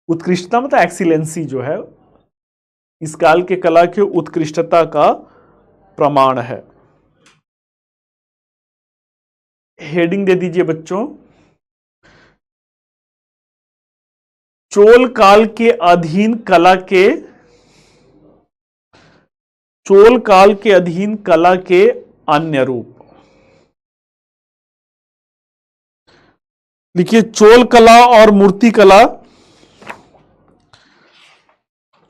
उत्कृष्टता मतलब एक्सीलेंसी जो है, इस काल के कला के उत्कृष्टता का प्रमाण है। हेडिंग दे दीजिए बच्चों, चोल काल के अधीन कला के, चोल काल के अधीन कला के अन्य रूप लिखिए। चोल कला और मूर्ति कला,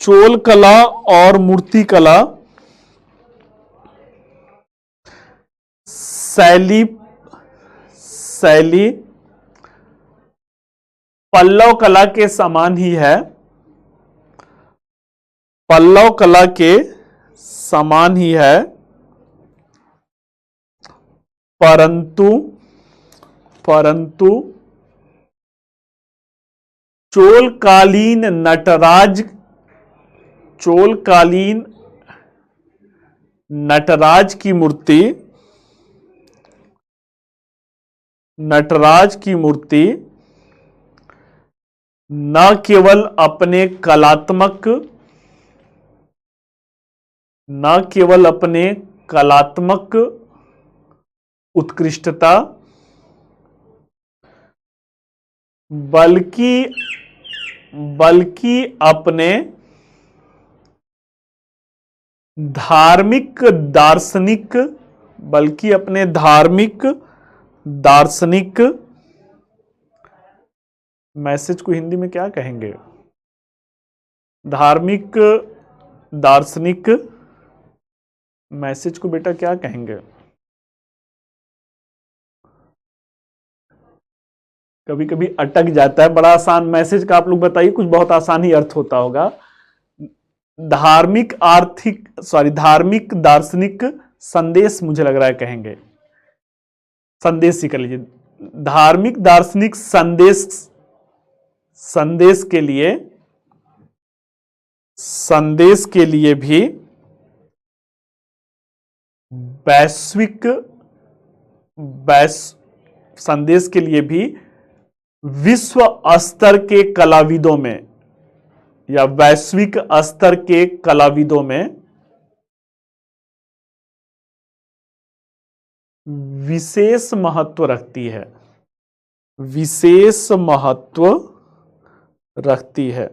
चोल कला और मूर्ति कला शैली पल्लव कला के समान ही है, पल्लव कला के समान ही है, परंतु चोलकालीन नटराज, चोलकालीन नटराज की मूर्ति, नटराज की मूर्ति न केवल अपने कलात्मक, न केवल अपने कलात्मक उत्कृष्टता, बल्कि बल्कि अपने धार्मिक दार्शनिक, बल्कि अपने धार्मिक दार्शनिक, मैसेज को हिंदी में क्या कहेंगे? धार्मिक दार्शनिक मैसेज को बेटा क्या कहेंगे? कभी कभी अटक जाता है, बड़ा आसान मैसेज का आप लोग बताइए, कुछ बहुत आसान ही अर्थ होता होगा। धार्मिक आर्थिक धार्मिक दार्शनिक संदेश मुझे लग रहा है कहेंगे, संदेश ही कर लीजिए। धार्मिक दार्शनिक संदेश, संदेश के लिए भी वैश्विक, संदेश के लिए भी विश्व स्तर के कलाविदों में या वैश्विक स्तर के कलाविदों में विशेष महत्व रखती है, विशेष महत्व रखती है।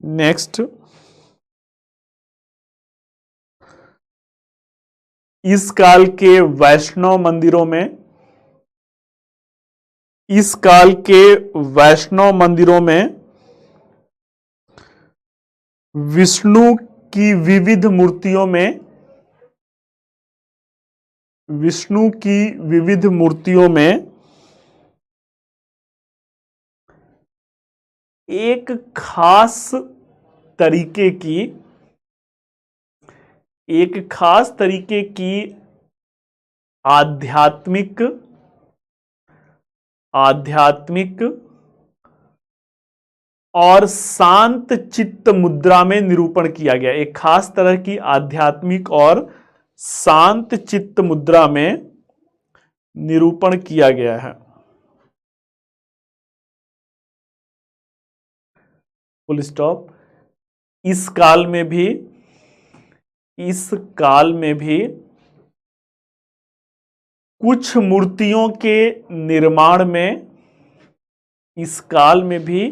नेक्स्ट, इस काल के वैष्णव मंदिरों में, इस काल के वैष्णव मंदिरों में विष्णु की विविध मूर्तियों में, विष्णु की विविध मूर्तियों में एक खास तरीके की, एक खास तरीके की आध्यात्मिक, आध्यात्मिक और शांत चित्त मुद्रा में निरूपण किया गया। एक खास तरह की आध्यात्मिक और शांत चित्त मुद्रा में निरूपण किया गया है। Full stop. इस काल में भी, इस काल में भी कुछ मूर्तियों के निर्माण में, इस काल में भी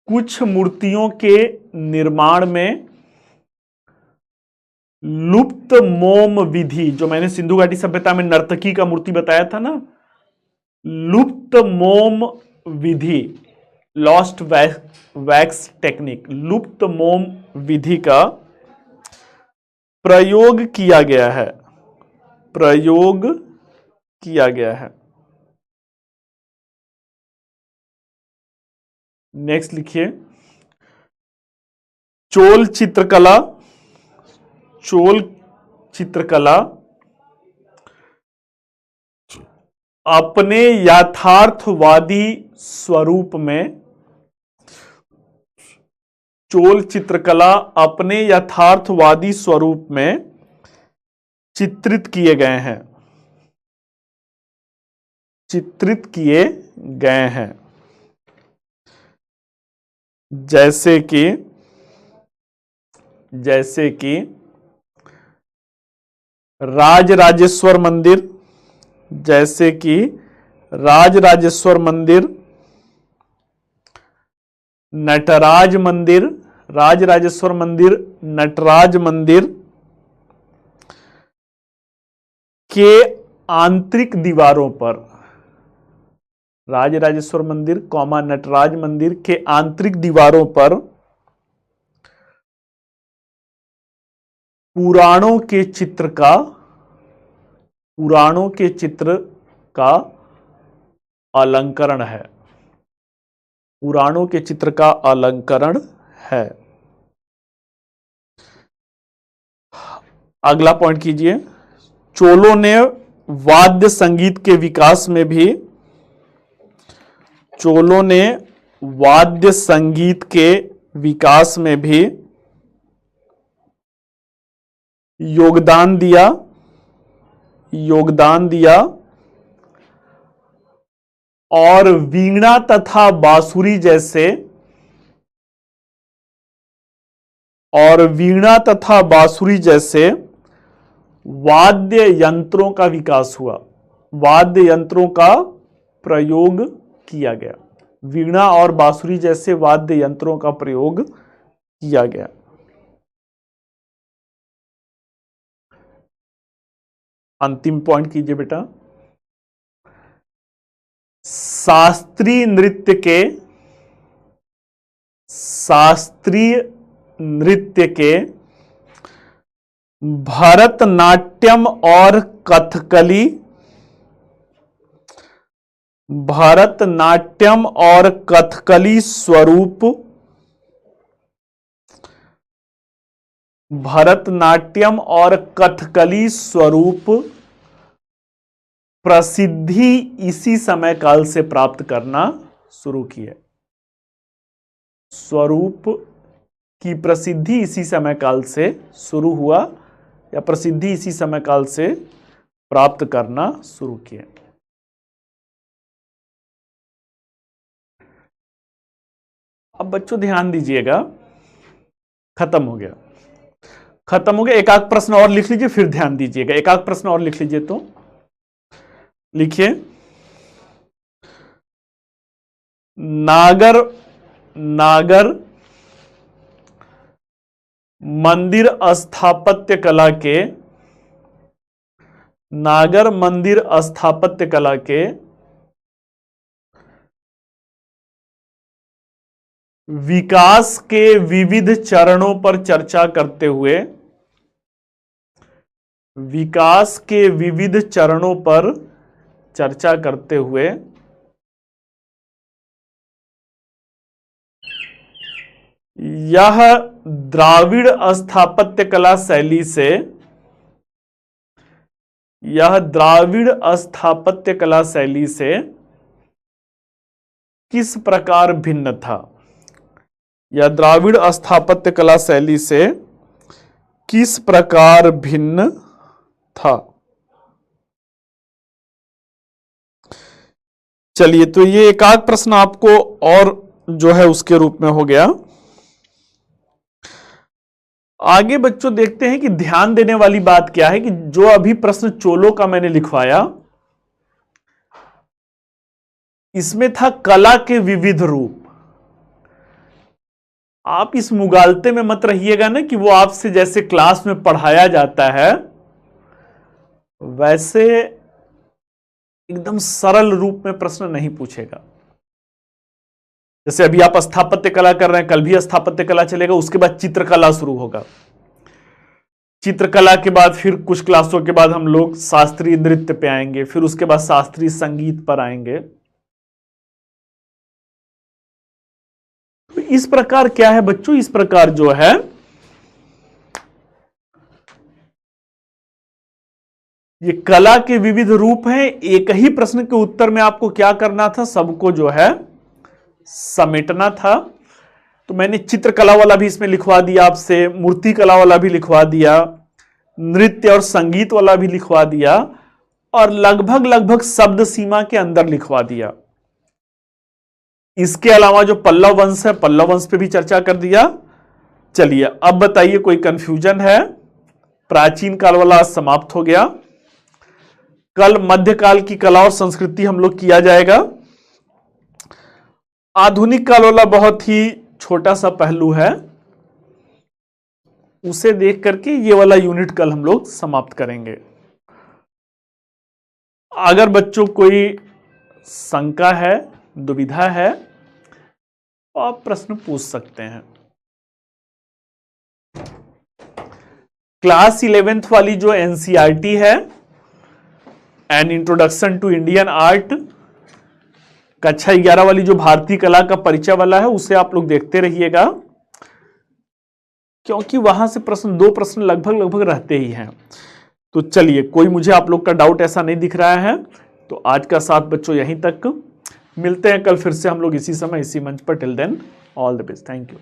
कुछ मूर्तियों के निर्माण में लुप्त मोम विधि, जो मैंने सिंधु घाटी सभ्यता में नर्तकी का मूर्ति बताया था ना, लुप्त मोम विधि, लॉस्ट वैक्स टेक्निक, लुप्त मोम विधि का प्रयोग किया गया है, प्रयोग किया गया है। नेक्स्ट लिखिए, चोल चित्रकला, चोल चित्रकला अपने यथार्थवादी स्वरूप में, चोल चित्रकला अपने यथार्थवादी स्वरूप में चित्रित किए गए हैं, चित्रित किए गए हैं। जैसे कि, जैसे कि राजराजेश्वर मंदिर, जैसे कि राजराजेश्वर मंदिर, नटराज मंदिर, राजराजेश्वर मंदिर, नटराज मंदिर के आंतरिक दीवारों पर, राजराजेश्वर मंदिर कौमा नटराज मंदिर के आंतरिक दीवारों पर पुराणों के चित्र का, पुराणों के चित्र का अलंकरण है, पुराणों के चित्र का अलंकरण है। अगला पॉइंट कीजिए, चोलों ने वाद्य संगीत के विकास में भी, चोलों ने वाद्य संगीत के विकास में भी योगदान दिया और वीणा तथा बांसुरी जैसे वाद्य यंत्रों का विकास हुआ, वाद्य यंत्रों का प्रयोग किया गया। वीणा और बांसुरी जैसे वाद्य यंत्रों का प्रयोग किया गया। अंतिम पॉइंट कीजिए बेटा। शास्त्रीय नृत्य के भरतनाट्यम और कथकली स्वरूप प्रसिद्धि इसी समय काल से प्राप्त करना शुरू किए। स्वरूप की प्रसिद्धि इसी समय काल से शुरू हुआ या प्रसिद्धि इसी समय काल से प्राप्त करना शुरू किए। अब बच्चों ध्यान दीजिएगा, खत्म हो गया। एक आध प्रश्न और लिख लीजिए, फिर ध्यान दीजिएगा। एक आध प्रश्न और लिख लीजिए, तो लिखिए। नागर मंदिर स्थापत्य कला के विकास के विविध चरणों पर चर्चा करते हुए यह द्राविड़ स्थापत्य कला शैली से किस प्रकार भिन्न था? यह द्राविड़ स्थापत्य कला शैली से किस प्रकार भिन्न था? चलिए, तो ये एक आध प्रश्न आपको और जो है उसके रूप में हो गया। आगे बच्चों देखते हैं कि ध्यान देने वाली बात क्या है कि जो अभी प्रश्न चोलों का मैंने लिखवाया, इसमें था कला के विविध रूप। आप इस मुगालते में मत रहिएगा ना कि वो आपसे जैसे क्लास में पढ़ाया जाता है वैसे एकदम सरल रूप में प्रश्न नहीं पूछेगा। जैसे अभी आप स्थापत्य कला कर रहे हैं, कल भी स्थापत्य कला चलेगा, उसके बाद चित्रकला शुरू होगा। चित्रकला के बाद फिर कुछ क्लासों के बाद हम लोग शास्त्रीय नृत्य पे आएंगे, फिर उसके बाद शास्त्रीय संगीत पर आएंगे। तो इस प्रकार क्या है बच्चों, इस प्रकार जो है ये कला के विविध रूप हैं। एक ही प्रश्न के उत्तर में आपको क्या करना था, सबको जो है समेटना था। तो मैंने चित्रकला वाला भी इसमें लिखवा दिया आपसे, मूर्ति कला वाला भी लिखवा दिया, नृत्य और संगीत वाला भी लिखवा दिया, और लगभग शब्द सीमा के अंदर लिखवा दिया। इसके अलावा जो पल्लव वंश है, पल्लव वंश पे भी चर्चा कर दिया। चलिए अब बताइए, कोई कंफ्यूजन है? प्राचीन काल वाला समाप्त हो गया। कल मध्यकाल की कला और संस्कृति हम लोग किया जाएगा। आधुनिक काल वाला बहुत ही छोटा सा पहलू है, उसे देख करके ये वाला यूनिट कल हम लोग समाप्त करेंगे। अगर बच्चों कोई शंका है, दुविधा है, तो आप प्रश्न पूछ सकते हैं। क्लास 11th वाली जो एनसीईआरटी है, an introduction to Indian art, कक्षा 11 वाली जो भारतीय कला का परिचय वाला है, उसे आप लोग देखते रहिएगा, क्योंकि वहां से दो प्रश्न लगभग रहते ही हैं। तो चलिए, कोई मुझे आप लोग का डाउट ऐसा नहीं दिख रहा है, तो आज का साथ बच्चों यहीं तक। मिलते हैं कल फिर से हम लोग इसी समय इसी मंच पर। Till then all the best, thank you.